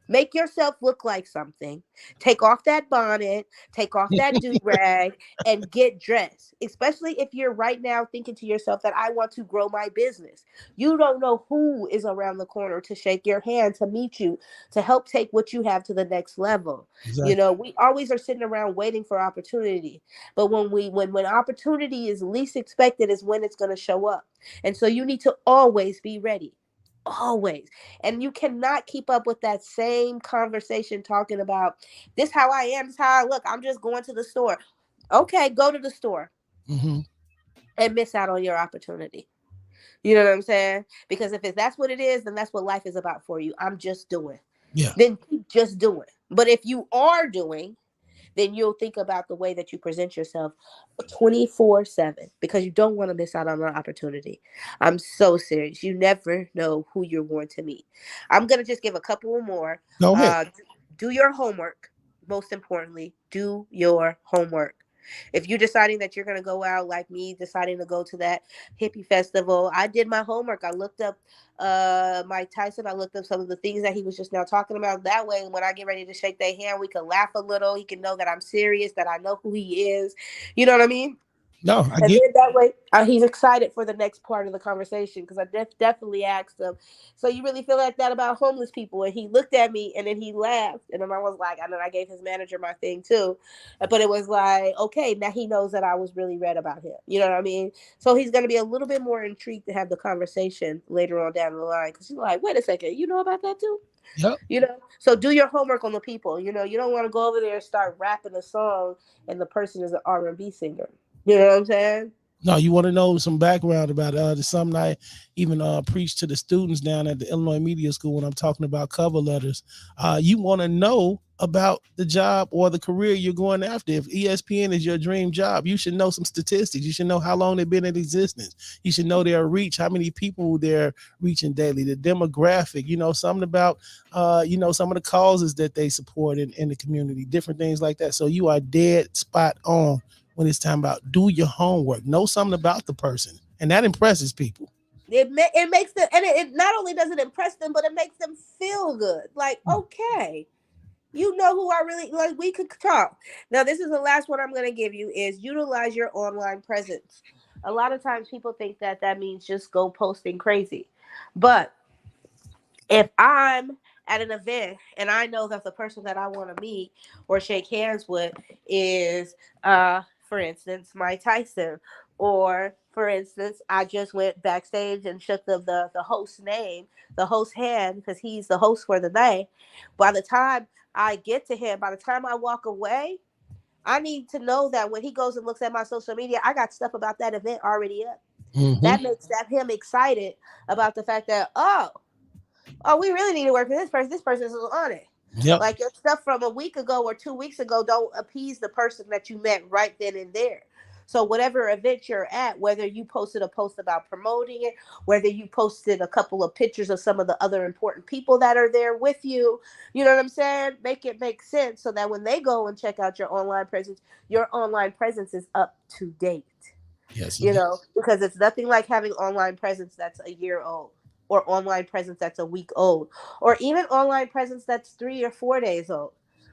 Make yourself look like something. Take off that bonnet, take off that do-rag, and get dressed. Especially if you're right now thinking to yourself that I want to grow my business. You don't know who is around the corner to shake your hand, to meet you, to help take what you have to the next level. Exactly. You know, we always are sitting around waiting for opportunity. But when opportunity is least expected is when it's going to show up. And so you need to always be ready. Always. And you cannot keep up with that same conversation talking about this how I am, this how I look. I'm just going to the store. Okay, go to the store and miss out on your opportunity. You know what I'm saying? Because if that's what it is, then that's what life is about for you. I'm just doing. Yeah. Then keep just doing. But if you are doing, then you'll think about the way that you present yourself 24/7 because you don't want to miss out on an opportunity. I'm so serious. You never know who you're going to meet. I'm going to just give a couple more. Go ahead. Do your homework. Most importantly, do your homework. If you're deciding that you're going to go out like me, deciding to go to that hippie festival, I did my homework. I looked up Mike Tyson. I looked up some of the things that he was just now talking about. That way, when I get ready to shake their hand, we can laugh a little. He can know that I'm serious, that I know who he is. You know what I mean? No, I And get then that way, he's excited for the next part of the conversation because I definitely asked him, so you really feel like that about homeless people? And he looked at me and then he laughed. And then I was like, and then I gave his manager my thing too. But it was like, okay, now he knows that I was really read about him. You know what I mean? So he's going to be a little bit more intrigued to have the conversation later on down the line because he's like, wait a second, you know about that too? Yep. You know, so do your homework on the people. You know, you don't want to go over there and start rapping a song and the person is an R&B singer. You know what I'm saying? No, you want to know some background about it. There's something I even preach to the students down at the Illinois Media School when I'm talking about cover letters. You want to know about the job or the career you're going after. If ESPN is your dream job, you should know some statistics. You should know how long they've been in existence. You should know their reach, how many people they're reaching daily, the demographic, you know, something about, some of the causes that they support in the community, different things like that. So you are dead spot on when it's time about do your homework, know something about the person, and that impresses people. It makes them, and it not only does it impress them, but it makes them feel good. Like, okay, you know who I really like. We could talk. Now, this is the last one I'm going to give you: is utilize your online presence. A lot of times, people think that means just go posting crazy, but if I'm at an event and I know that the person that I want to meet or shake hands with is, for instance, Mike Tyson, or for instance, I just went backstage and shook the host's name, the host's hand, because he's the host for the night. By the time I get to him, by the time I walk away, I need to know that when he goes and looks at my social media, I got stuff about that event already up. That makes him excited about the fact that, oh, we really need to work with this person. This person is on it. Yep. Like your stuff from a week ago or 2 weeks ago don't appease the person that you met right then and there. So whatever event you're at, whether you posted a post about promoting it, whether you posted a couple of pictures of some of the other important people that are there with you, you know what I'm saying? Make it make sense so that when they go and check out your online presence is up to date. Yes. You know, because it's nothing like having online presence that's a year old, or online presence that's a week old, or even online presence that's 3 or 4 days old.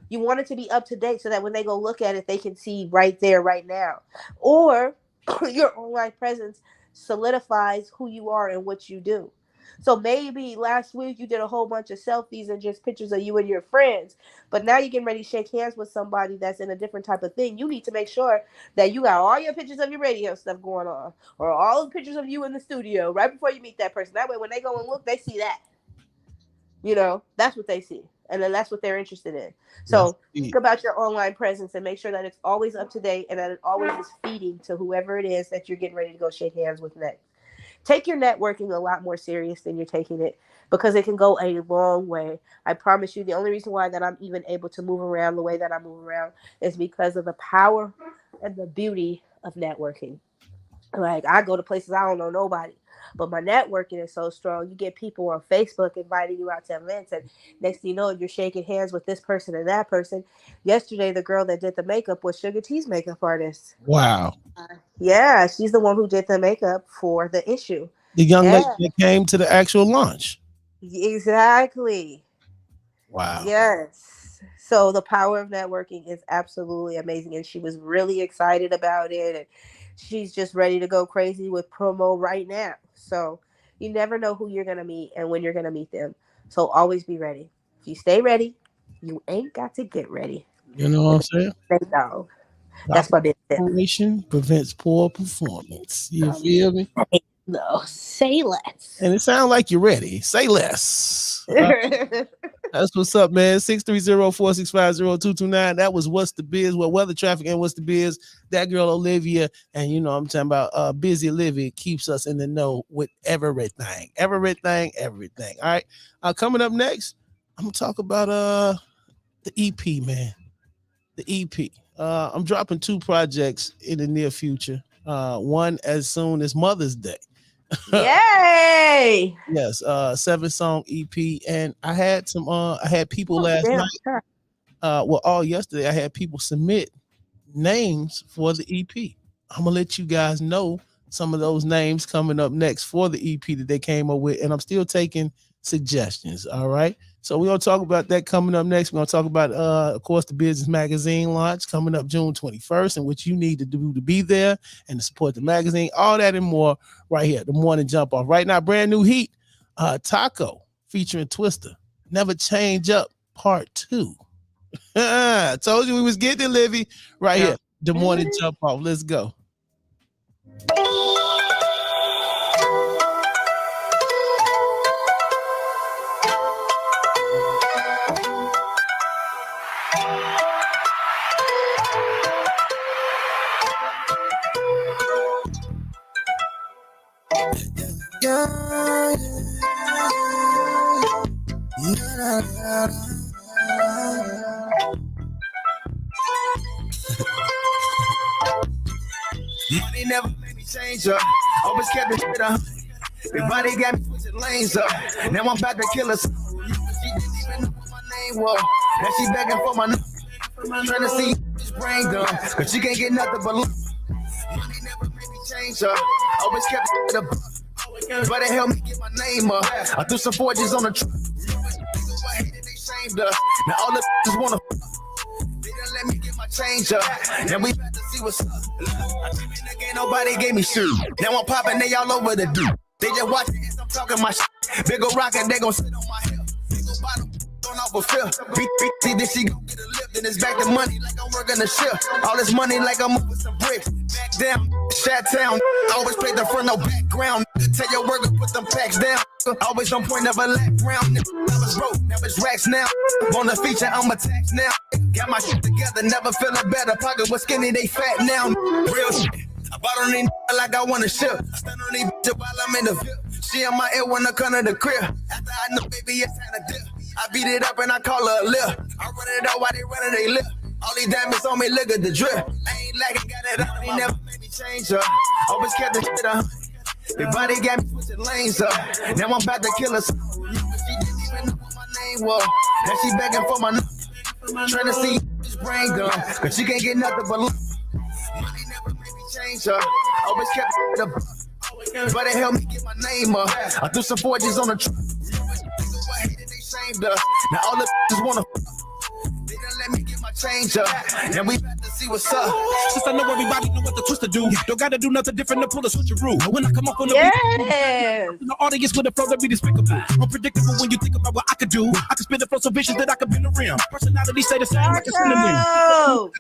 You want it to be up to date so that when they go look at it, they can see right there, right now. Or your online presence solidifies who you are and what you do. So maybe last week you did a whole bunch of selfies and just pictures of you and your friends, but now you're getting ready to shake hands with somebody that's in a different type of thing. You need to make sure that you got all your pictures of your radio stuff going on, or all the pictures of you in the studio right before you meet that person. That way, when they go and look, they see that. You know, that's what they see. And then that's what they're interested in. So think about your online presence and make sure that it's always up to date and that it always is feeding to whoever it is that you're getting ready to go shake hands with next. Take your networking a lot more serious than you're taking it, because it can go a long way. I promise you, the only reason why that I'm even able to move around the way that I move around is because of the power and the beauty of networking. Like, I go to places I don't know nobody, but my networking is so strong. You get people on Facebook inviting you out to events, and next thing you know, you're shaking hands with this person and that person. Yesterday, the girl that did the makeup was Sugar T's makeup artist. Wow. Yeah, she's the one who did the makeup for the issue. The young lady that came to the actual launch. Exactly. Wow. Yes. So the power of networking is absolutely amazing, and she was really excited about it, and she's just ready to go crazy with promo right now. So you never know who you're gonna meet and when you're gonna meet them. So always be ready. If you stay ready, you ain't got to get ready. You know what I'm saying? No. That's what it is. Preparation prevents poor performance. You feel me? No, say less. And it sounds like you're ready. Say less. That's what's up, man. 630-465-0229. That was What's the Biz? Well, weather, traffic, and What's the Biz? That girl Olivia, and you know I'm talking about Busy Olivia keeps us in the know with everything. Everything. All right. Coming up next, I'm gonna talk about the EP, man. The EP. I'm dropping 2 projects in the near future. One as soon as Mother's Day. Yay! Yes, 7-song EP, and I had people last night. All yesterday I had people submit names for the EP. I'm gonna let you guys know some of those names coming up next for the EP that they came up with, and I'm still taking suggestions. All right. So we're gonna talk about that coming up next. We're gonna talk about of course the business magazine launch coming up June 21st, and what you need to do to be there and to support the magazine, all that and more right here. The morning jump off. Right now, brand new heat. Taco featuring Twister. Never Change Up Part 2. I told you we was getting it, Livy. Right here. The morning jump off. Let's go. Money never made me change up. Always kept the shit up. Everybody got me switching lanes up. Now I'm about to kill us. She didn't even know what my name was. Now she begging for my number. Trying to see this brain done. Cause she can't get nothing but love. Money never made me change up. Always kept the shit up. But it helped me get my name up. I threw some forges on the truck. I hated they shamed us. Now all the just wanna. They didn't let me get my change up. Now we about to see what's up. I came in the game, nobody gave me shit. Now I'm popping, they all over the dude. They just watching as I'm talking my shit. Big ol' rock and they gon' sit on my hip. Big ol' bottom on off a fill. Beat, then she gon' get a lift. Then it's back to money like I'm working a shift. All this money like I'm moving some bricks. Back down, Shat Town. Always play the front, no background. Tell your worker put them packs down. Always on point, never lack round. Now it's broke, now it's racks now. On the feature, I'm a tax now. Got my shit together, never feeling better. Pocket was skinny, they fat now. Real shit. I bought on these like I want to ship. I stand on these bitches while I'm in the VIP. She in my ear when I come to the crib. After I know, baby, it's time to dip. I beat it up and I call her a lip. I run it out while they running they lip. All these diamonds on me, look at the drip. I ain't lacking, got it on. He never made me change up. Always kept the shit up. Everybody got me switching lanes up. Now I'm about to kill her. She didn't even know what my name was. Now she begging for my number. Trying to see this brain done. Cause she can't get nothing but love. Money never made me change up. Always kept it up. But it helped me get my name up. I threw some forges on the truck. I hated they shamed us. Now all the just wanna. They didn't let me get my change up. And we about to see what's up. Since I know everybody know what the twist to do, don't gotta do nothing different to pull a switcheroo. When I come up on the beat, the audience with a flow that be despicable, unpredictable when you think about what I could do. I could spin the flow so vicious that I could bend the rim. Personality stay the same like a synonym.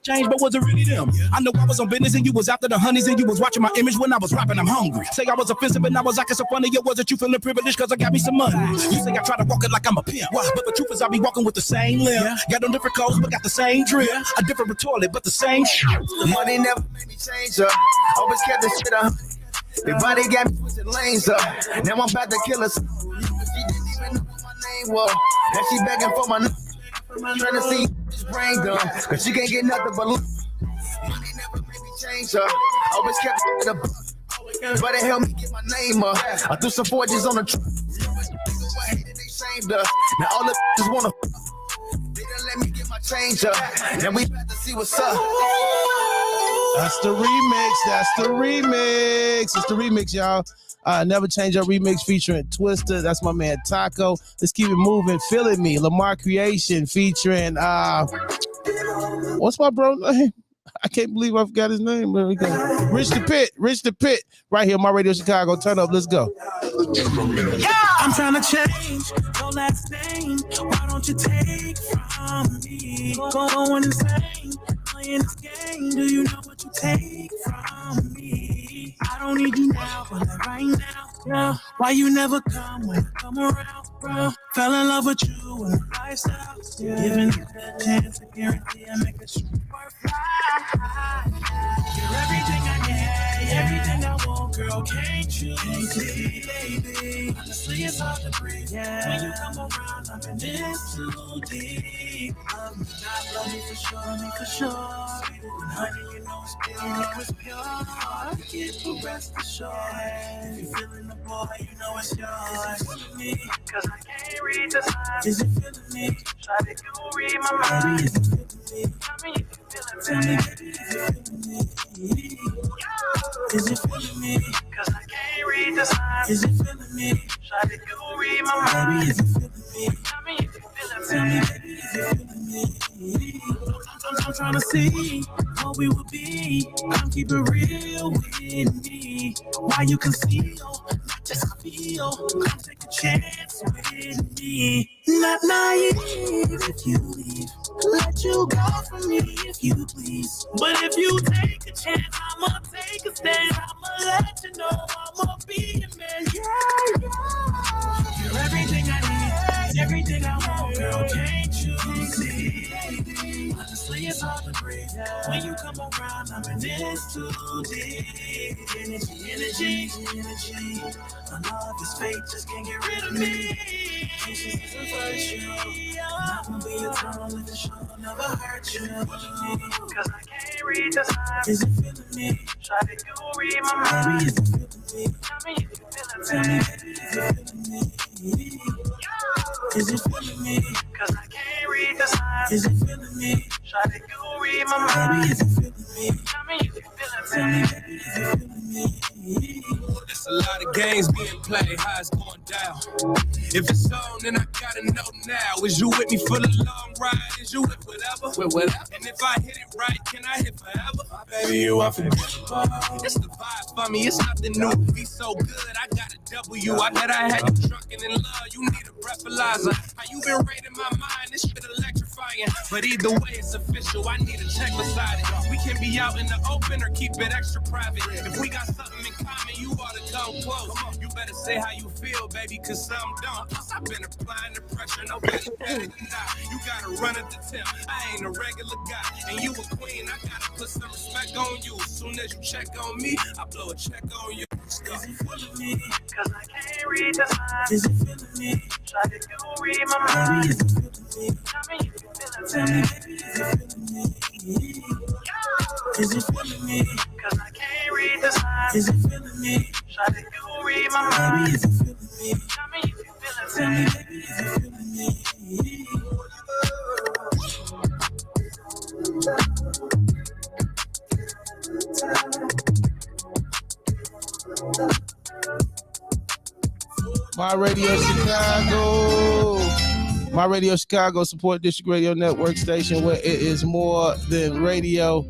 Change, but wasn't really them. I know I was on business and you was after the honeys and you was watching my image when I was rapping. I'm hungry. Say I was offensive and I was acting so funny. It wasn't you feeling privileged cause I got me some money. You say I try to walk it like I'm a pimp. Why? But the truth is I be walking with the same limb. Got on different clothes but got the same drip. A different toilet but the same shit. Money never made me change up. Always kept the shit up. Everybody got me switching lanes up. Now I'm about to kill her. She didn't even know what my name was. Now she begging for my number. Trying to see this brain done. Cause she can't get nothing but love. Money never made me change up. Always kept it up, but it helped me get my name up. I threw some forges on the truck. They shamed us. Now all the just wanna. They didn't let me get my change up. Now we about to see what's up. That's the remix. That's the remix. It's the remix, y'all. Never Change Up remix featuring Twista. That's my man Taco. Let's keep it moving. Feeling Me. Lamar Creation featuring what's my bro name? I can't believe I forgot his name. Rich the Pit. Rich the Pit. Right here, My Radio Chicago. Turn up. Let's go. I'm trying to change your last name. Why don't you take from me? Going insane, playing this game. Do you know what you take from me? I don't need you now, but like right now. Why you never come when I come around, bro? Fell in love with you and the lifestyle. Giving you that chance, I guarantee I make it worthwhile. You're everything I need, everything I want, girl. Can't you see, baby? Honestly, it's hard to breathe. When you come around, I'm in this too deep. Love me, not love me for sure. Honey, you know it's pure. I get the rest assured. If you're feeling the boy, you know it's yours. Is it feeling me? Cause I can't read the signs. Is it feeling me? Try to go read my mind. Is it feeling me? Tell me if you're feeling me. Is it feeling me? Cause I can't read the signs. Is it feeling me? Try to go read my mind. Is it feeling me? Tell me if you're feeling me. Is it feeling me? I'm trying to see what we would be. Come keep it real with me. Why you conceal, not just feel. Come take a chance with me. Not naive if you leave. Let you go from me if you please. But if you take a chance, I'ma take a stand. I'ma let you know I'ma be your man. Yeah. You're everything I need, everything I want, girl. Can't you see? Honestly, it's hard to breathe. When you come around, I'm in this too deep. Energy. My love is fake, just can't get rid of me. Patience is a virtue. I'm gonna be eternal if the show never hurt you. Cause I can't read the signs. Is it feeling me? Try to go read my mind. Is it feeling me? Tell me if you're feeling me. Is it feeling me? Cause I can't read the signs. Is it feeling me? Try to go read my mind. Is it feeling me? Tell me if you're feeling me. There's a lot of games being played, how it's going down. If it's on, then I gotta know now. Is you with me for the long ride? Is you with whatever? And if I hit it right, can I hit forever? Baby, you unforgettable. It's the vibe for me, it's nothing new. Be so good, I got a W. I bet I had you drunken in love. You need a breathalyzer. How you been raiding my mind? This shit electrifying. But either way, it's official. I need a check beside it. We can be out in the open or keep it extra private. If we got something in common, you ought to come close. You better say how you feel, baby, cause some don't. Plus, I've been applying the pressure. Nobody better than I. You gotta run at the tip. I ain't a regular guy. And you a queen, I gotta put some respect on you. As soon as you check on me, I blow a check on you. Is it feeling me? Cause I can't read the signs. Is it feeling me? Try to go read my mind. Is it feeling me? Tell me if you're feeling me. Is it feeling me? Cause I can't read the signs. Is it feeling me? Try to go read my mind. Is it feeling me? Tell me if you're feeling me. Is it feeling me? My Radio Chicago. My Radio Chicago Support District Radio Network station where it is more than radio.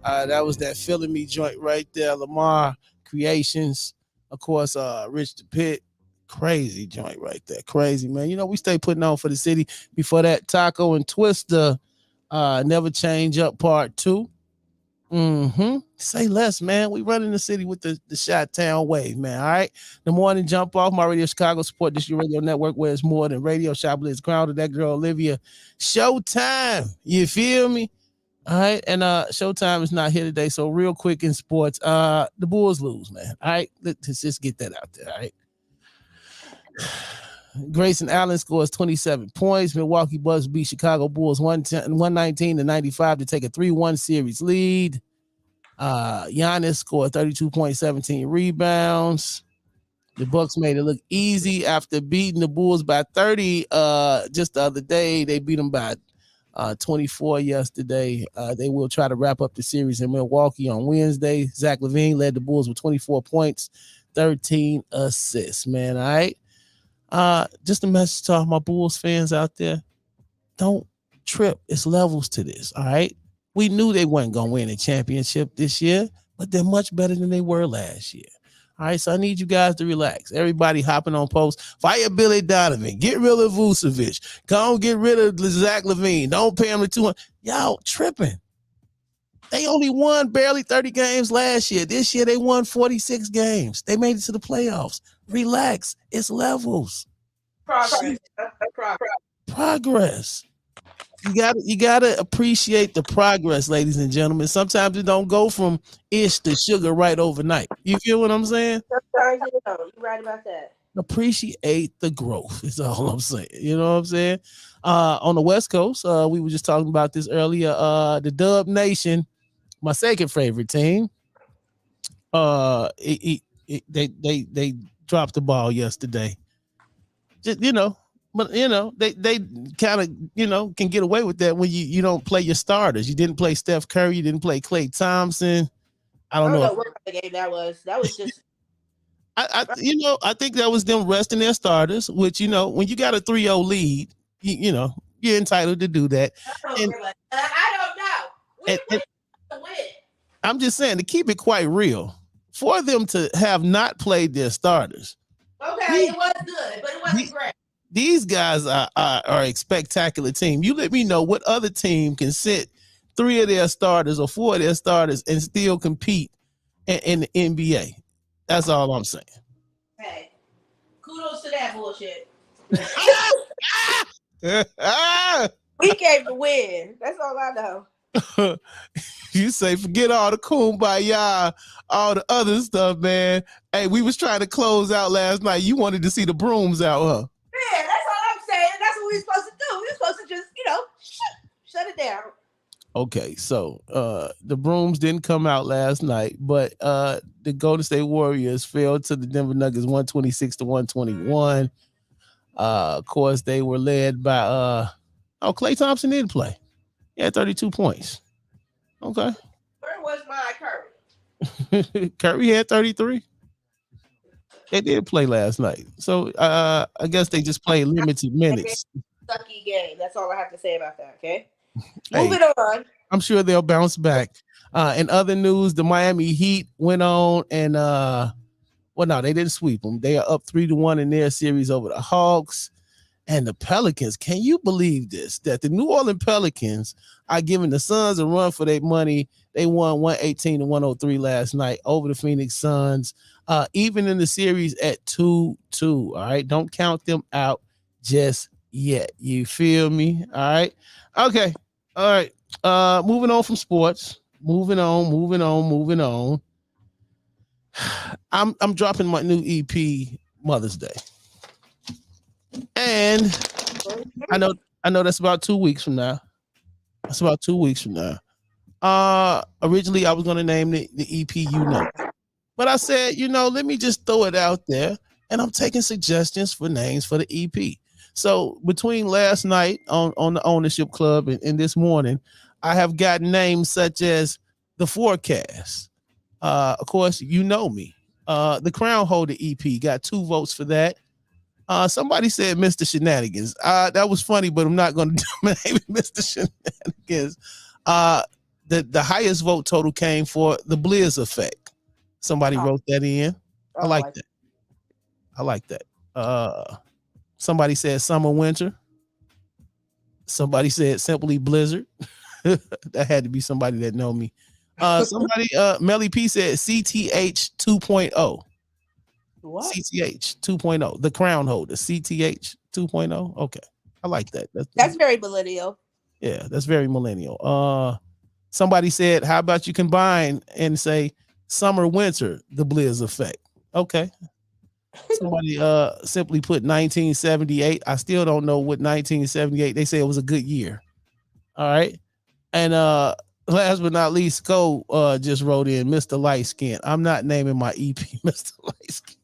That was that Feeling Me joint right there. Lamar Creations. Of course, Rich the Pit. Crazy joint right there. Crazy, man. You know, we stay putting on for the city. Before that, Taco and Twista. Never Change Up Part 2. Say less, man. We running the city with the Chi-Town wave, man. All right. The morning jump off. My Radio Chicago Support District Radio Network, where it's more than radio. Chiblizz grounded that girl Olivia. Showtime. You feel me? All right. And Showtime is not here today. So real quick in sports, the Bulls lose, man. All right. Let's just get that out there. All right. Grayson Allen scores 27 points. Milwaukee Bucks beat Chicago Bulls 119-95 to take a 3-1 series lead. Giannis scored 32.17 rebounds. The Bucks made it look easy after beating the Bulls by 30 just the other day. They beat them by 24 yesterday. They will try to wrap up the series in Milwaukee on Wednesday. Zach LaVine led the Bulls with 24 points, 13 assists, man. All right. Just a message to all my Bulls fans out there. Don't trip. It's levels to this. All right. We knew they weren't going to win a championship this year, but they're much better than they were last year. All right, so I need you guys to relax. Everybody hopping on posts. Fire Billy Donovan. Get rid of Vucevic. Go on, get rid of Zach LaVine. Don't pay him the 200. Y'all tripping. They only won barely 30 games last year. This year they won 46 games. They made it to the playoffs. Relax. It's levels. Progress. You gotta appreciate the progress, ladies and gentlemen. Sometimes it don't go from ish to sugar right overnight. You feel what I'm saying? Sometimes you don't. You're right about that. Appreciate the growth is all I'm saying. You know what I'm saying? On the West Coast, we were just talking about this earlier. The Dub Nation, my second favorite team. They dropped the ball yesterday. Just but they kind of can get away with that when you don't play your starters. You didn't play Steph Curry, you didn't play Klay Thompson. I don't know what kind of game that was. That was just I think that was them resting their starters, which when you got a 3-0 lead, you're entitled to do that. I don't know. We win. I'm just saying, to keep it quite real, for them to have not played their starters. Okay, it was good, but it wasn't great. These guys are a spectacular team. You let me know what other team can sit 3 of their starters or 4 of their starters and still compete in the NBA. That's all I'm saying. Hey, kudos to that bullshit. We gave the win. That's all I know. You say forget all the kumbaya, all the other stuff, man. Hey, we was trying to close out last night. You wanted to see the brooms out, huh? Yeah, that's all I'm saying. That's what we're supposed to do. We're supposed to just, shut it down. Okay, so the brooms didn't come out last night, but the Golden State Warriors fell to the Denver Nuggets 126-121. Of course, they were led by Klay Thompson did play. He had 32 points. Okay. Where was my Curry? Curry had 33. They did play last night. So I guess they just played limited minutes. Sucky game. That's all I have to say about that, okay? Hey, moving on. I'm sure they'll bounce back. In other news, the Miami Heat went on and no, they didn't sweep them. They are up 3-1 in their series over the Hawks. And the Pelicans, can you believe this? That the New Orleans Pelicans are giving the Suns a run for their money. They won 118-103 last night over the Phoenix Suns, even in the series at 2-2. All right, don't count them out just yet. You feel me? All right. Okay. All right. Moving on from sports. Moving on. I'm dropping my new EP Mother's Day. And I know that's about 2 weeks from now. Originally I was going to name the EP but I said, let me just throw it out there, and I'm taking suggestions for names for the EP. So between last night on the Ownership Club and this morning, I have gotten names such as The Forecast. Of course, me. The Crown Holder EP got 2 votes for that. Somebody said Mr. Shenanigans. That was funny, but I'm not going to do my name Mr. Shenanigans. The highest vote total came for the Chiblizz Effect. Somebody wrote that in. I like that. Somebody said Summer Winter. Somebody said Simply Blizzard. That had to be somebody that know me. Melly P said CTH 2.0. What? CTH 2.0, the Crown Holder, CTH 2.0. Okay, I like that. That's very millennial. Yeah, that's very millennial. Somebody said, how about you combine and say Summer Winter, the Chiblizz Effect? Okay. Somebody simply put 1978. I still don't know what 1978. They say it was a good year. All right. And Last but not least, Cole just wrote in Mr. Light Skin. I'm not naming my EP Mr. Light Skin.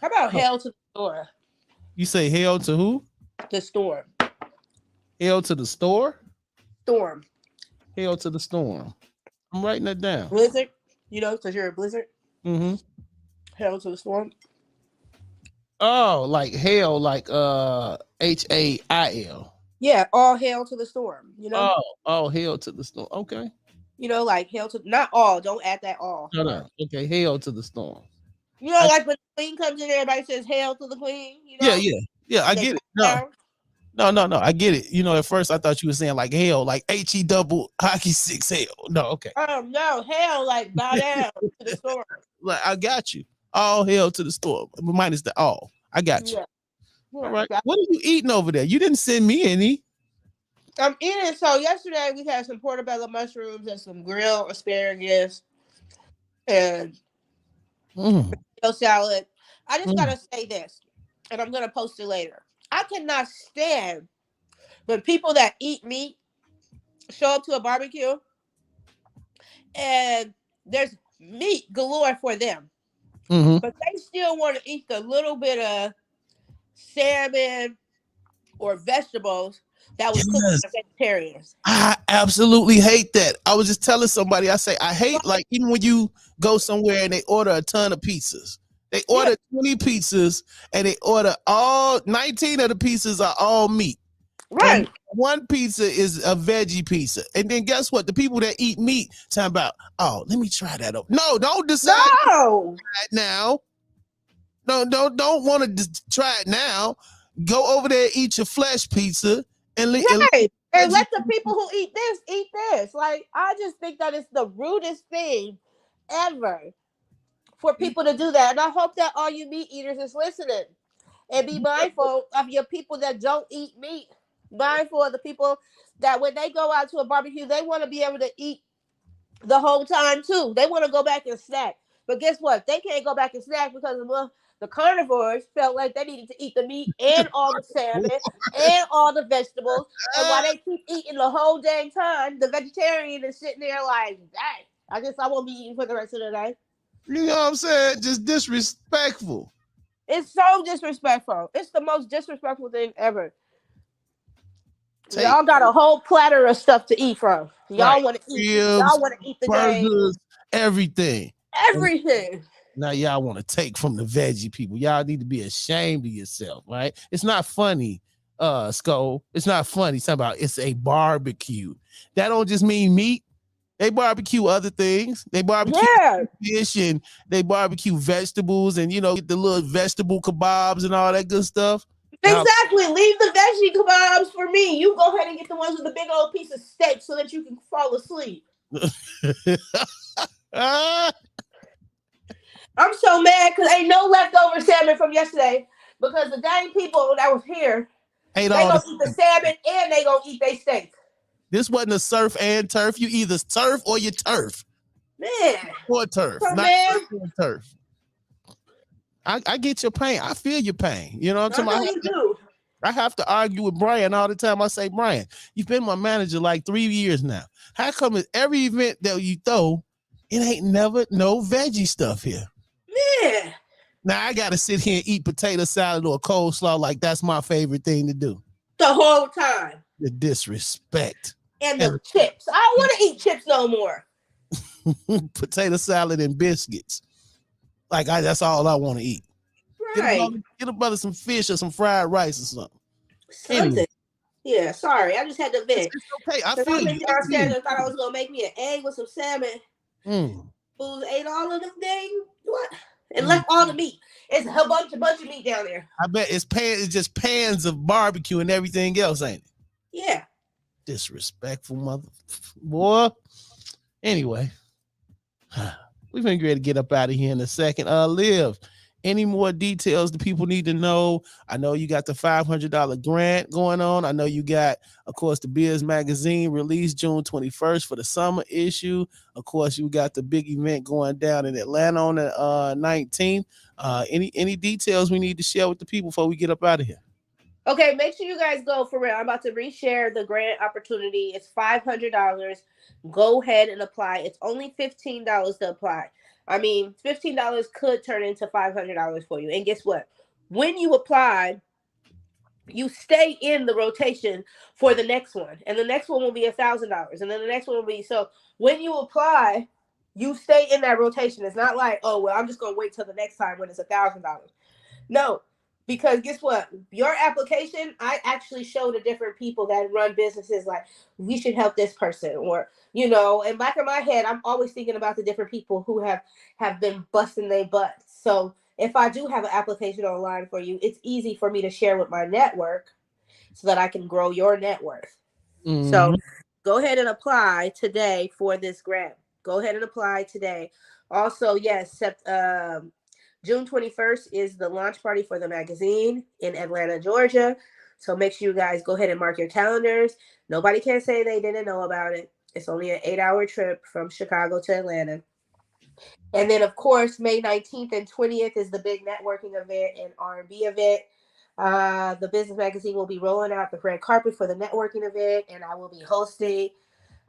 How about Hell to the Store? You say hell to who? The Storm. Hell to the store? Storm. Hell to the storm. I'm writing that down. Blizzard. You know, because you're a Blizzard. Mm-hmm. Hell to the Storm. Oh, like hell, like HAIL. Yeah, all hail to the storm. You know. Oh, hell to the storm. Okay. You know, like hail to not all. Don't add that all. No. Okay, hell to the storm. You know, like when the queen comes in, everybody says hail to the queen. You know? Yeah. I get it. No. I get it. You know, at first I thought you were saying like hell, like HE double hockey 6 hell. No, okay. No, hail like bow down to the storm. Like I got you. All hell to the storm. Minus the all. I got you. Yeah. All right. What are you eating over there? You didn't send me any. I'm eating. So yesterday we had some portobello mushrooms and some grilled asparagus and potato salad. I just gotta say this, and I'm gonna post it later. I cannot stand when people that eat meat show up to a barbecue and there's meat galore for them, but they still want to eat the little bit of salmon or vegetables that was cooked for vegetarians. I absolutely hate that. I was just telling somebody, I say, I hate, like, even when you go somewhere and they order a ton of pizzas. They order 20 pizzas and they order all 19 of the pizzas are all meat. Right. And one pizza is a veggie pizza. And then guess what? The people that eat meat talking about, oh, let me try that up. No, don't decide right now. No, don't want to try it now. Go over there, eat your flesh pizza, and let the people who eat this. Like, I just think that it's the rudest thing ever for people to do that. And I hope that all you meat eaters is listening and be mindful of your people that don't eat meat. Mindful of the people that when they go out to a barbecue, they want to be able to eat the whole time too. They want to go back and snack. But guess what? They can't go back and snack because the carnivores felt like they needed to eat the meat and all the salmon and all the vegetables. And while they keep eating the whole dang time, the vegetarian is sitting there like, dang, I guess I won't be eating for the rest of the day. You know what I'm saying? Just disrespectful. It's so disrespectful. It's the most disrespectful thing ever. Y'all got a whole platter of stuff to eat from. Y'all want to eat. Y'all want to eat the burgers, everything. Everything. Now y'all want to take from the veggie people. Y'all need to be ashamed of yourself, right? It's not funny, Skull. It's not funny. It's about it's a barbecue. That don't just mean meat. They barbecue other things. They barbecue fish and they barbecue vegetables and get the little vegetable kebabs and all that good stuff. Exactly. Leave the veggie kebabs for me. You go ahead and get the ones with the big old piece of steak so that you can fall asleep. I'm so mad because ain't no leftover salmon from yesterday because the dang people that was here, they gonna eat the salmon and they gonna eat their steak. This wasn't a surf and turf. You either surf or you turf. Man. Or turf. So, not turf. I get your pain. I feel your pain. You know what I'm talking about? I have to argue with Brian all the time. I say, Brian, you've been my manager like 3 years now. How come at every event that you throw, it ain't never no veggie stuff here? Yeah. Now I gotta sit here and eat potato salad or coleslaw like that's my favorite thing to do. The whole time. The disrespect. And the chips. I don't want to eat chips no more. Potato salad and biscuits. Like that's all I want to eat. Right. Get a brother some fish or some fried rice or something. Something. Yeah, sorry. I just had to vent. It's okay. I feel you. Downstairs and thought I was gonna make me an egg with some salmon. Fools ate all of them things. What? And left all the meat. It's a bunch of meat down there. I bet it's just pans of barbecue and everything else, ain't it? Yeah. Disrespectful mother boy. Anyway, we've been ready to get up out of here in a second. Liv, any more details the people need to know? I know you got the $500 grant going on. I know you got, of course, the Biz magazine released June 21st for the summer issue. Of course, you got the big event going down in Atlanta on the 19th. Any details we need to share with the people before we get up out of here? Okay, make sure you guys go for real. I'm about to reshare the grant opportunity. It's $500. Go ahead and apply. It's only $15 to apply. I mean, $15 could turn into $500 for you. And guess what? When you apply, you stay in the rotation for the next one, and the next one will be $1,000, and then the next one will be. So when you apply, you stay in that rotation. It's not like, oh well, I'm just gonna wait till the next time when it's $1,000. No, because guess what? Your application, I actually show the different people that run businesses like we should help this person, or in back of my head, I'm always thinking about the different people who have been busting their butts. So if I do have an application online for you, it's easy for me to share with my network so that I can grow your net worth. Mm-hmm. So go ahead and apply today for this grant. Go ahead and apply today. Also, yes, June 21st is the launch party for the magazine in Atlanta, Georgia. So make sure you guys go ahead and mark your calendars. Nobody can say they didn't know about it. It's only an 8-hour trip from Chicago to Atlanta. And then, of course, May 19th and 20th is the big networking event and R&B event. The business magazine will be rolling out the red carpet for the networking event, and I will be hosting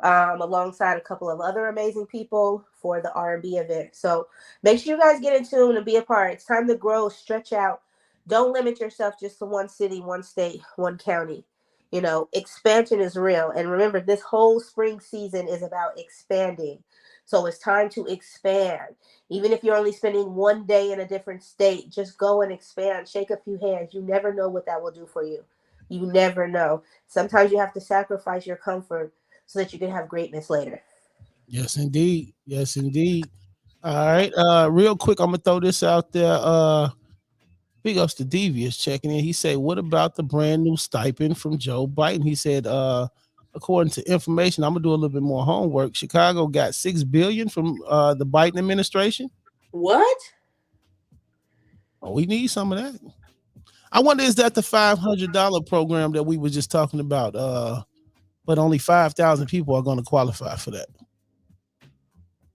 alongside a couple of other amazing people for the R&B event. So make sure you guys get in tune and be a part. It's time to grow, stretch out. Don't limit yourself just to one city, one state, one county. Expansion is real. And remember, this whole spring season is about expanding. So it's time to expand. Even if you're only spending one day in a different state, just go and expand. Shake a few hands. You never know what that will do for you. You never know. Sometimes you have to sacrifice your comfort so that you can have greatness later. Yes, indeed. Yes, indeed. All right. Real quick, I'm gonna throw this out there. Big ups to Devious checking in. He said, "What about the brand new stipend from Joe Biden?" He said, according to information, I'm gonna do a little bit more homework. Chicago got $6 billion from the Biden administration. What? Oh, we need some of that. I wonder, is that the $500 program that we were just talking about? But only 5,000 people are going to qualify for that.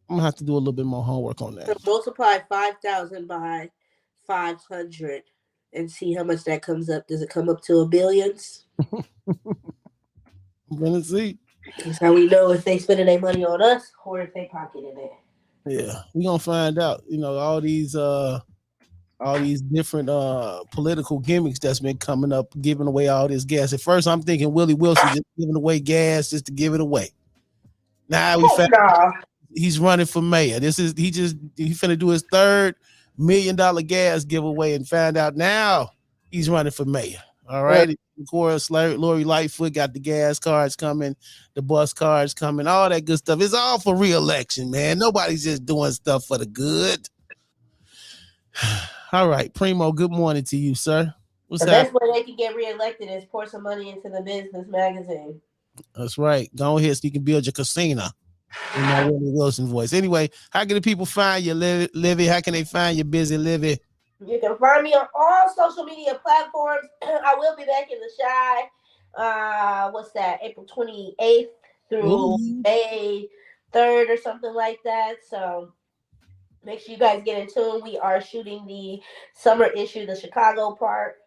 I'm gonna have to do a little bit more homework on that. So multiply 5,000 by 500 and see how much that comes up. Does it come up to a billions? I'm gonna see. That's how we know if they spending their money on us or if they pocketing it. Yeah, we're gonna find out. All these different political gimmicks that's been coming up, giving away all this gas. At first, I'm thinking Willie Wilson just giving away gas just to give it away. Now we found he's running for mayor. He finna do his third $1 million gas giveaway and find out now he's running for mayor. All right. Of course, Lori Lightfoot got the gas cards coming, the bus cards coming, all that good stuff. It's all for re-election, man. Nobody's just doing stuff for the good. All right, Primo, good morning to you, sir. What's the best way they can get reelected is pour some money into the business magazine. That's right. Go ahead so you can build your casino. In my Willie Wilson voice. Anyway, how can the people find you, Livy? How can they find you, Busy Livy? You can find me on all social media platforms. I will be back in the Shy. What's that? April 28th through May 3rd or something like that. So make sure you guys get in tune. We are shooting the summer issue, the Chicago part,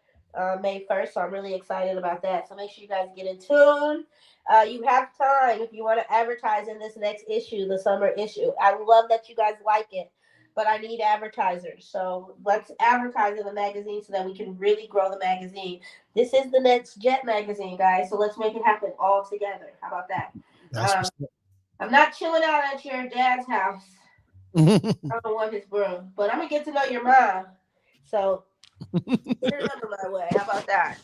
May 1st. So I'm really excited about that. So make sure you guys get in tune. You have time if you want to advertise in this next issue, the summer issue. I love that you guys like it, but I need advertisers. So let's advertise in the magazine so that we can really grow the magazine. This is the next Jet magazine, guys. So let's make it happen all together. How about that? I'm not chilling out at your dad's house. I don't want his broom, but I'm going to get to know your mom. So get it under my way. How about that?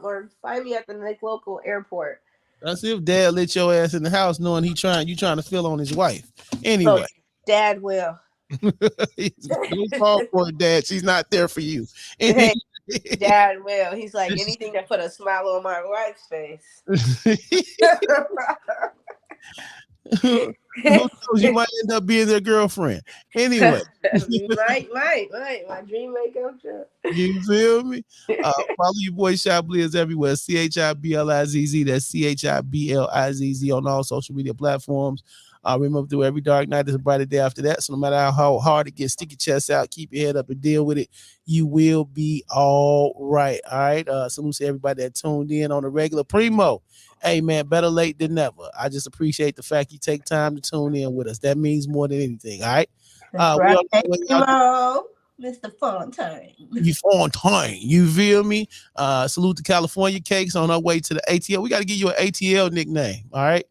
Or find me at the next local airport. That's if Dad let your ass in the house knowing you trying to fill on his wife. Anyway. So Dad will. Don't fall for it, Dad. She's not there for you. Hey, Dad will. He's like, anything that put a smile on my wife's face. Who knows, you might end up being their girlfriend. Anyway. Might. My dream may come true. You feel me? Follow your boy Chiblizz everywhere. Chiblizz. That's Chiblizz on all social media platforms. Remember, through every dark night, there's a brighter day after that. So no matter how hard it gets, stick your chest out, keep your head up, and deal with it. You will be all right. All right. Salute to everybody that tuned in on the regular. Primo, hey man, better late than never. I just appreciate the fact you take time to tune in with us. That means more than anything. All right. Right. Primo, Mr. Fontaine. You Fontaine, you feel me? Salute to California Cakes on our way to the ATL. We got to give you an ATL nickname. All right.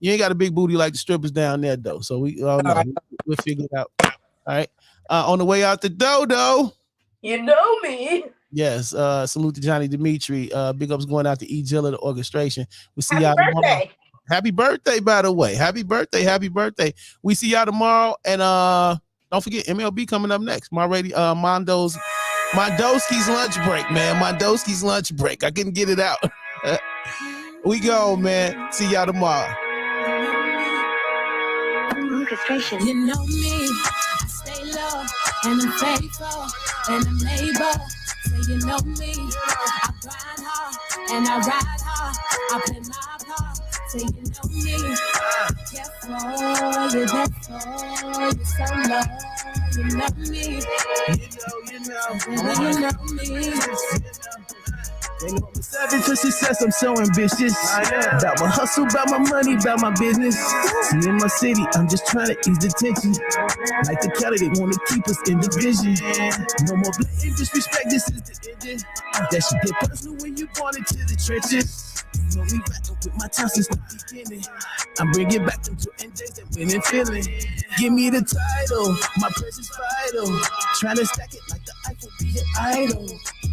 You ain't got a big booty like the strippers down there though. So we'll figure it out. All right. On the way out the dodo. You know me. Yes. Salute to Johnny Dimitri. Big ups going out to E. Jilla, the orchestration. We see Happy y'all birthday. tomorrow. Happy birthday, by the way. Happy birthday. We see y'all tomorrow. And don't forget MLB coming up next. Mondoski's lunch break, man. Mondoski's lunch break. I couldn't get it out. We go, man. See y'all tomorrow. Orchestration. You know me, I stay low and I'm faithful and I'm able. So you know me, I grind hard and I ride hard. I play my part. So you know me, careful, you're there for, you're so low. You know me, you know me. They know I'm savage for success, I'm so ambitious. About my hustle, about my money, about my business. And in my city, I'm just trying to ease the tension. Like the Cali, they want to keep us in division. No more blatant disrespect, this is the engine. That should get personal when you born into the trenches. You know me back up with my time since the beginning. I'm bringing back them Jordan days that winning feeling. Give me the title, my precious vital. Trying to stack it like the Eiffel be your idol.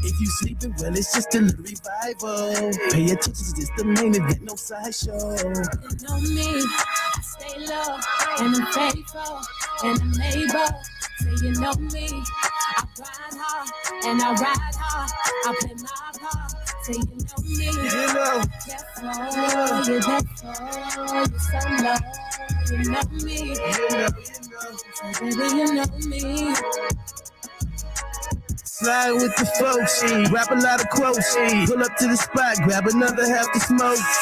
If you sleeping, well, it's just a little revival. Pay attention, it's the main event, no sideshow. You know me, I stay low and I'm faithful and I'm able. So you know me, I grind hard and I ride hard. I play my part. So you know me, careful, you're there for, you're so low. You know me, so baby, you know me. Slide with the folks, rap a lot of quotes, pull up to the spot, grab another half to smoke.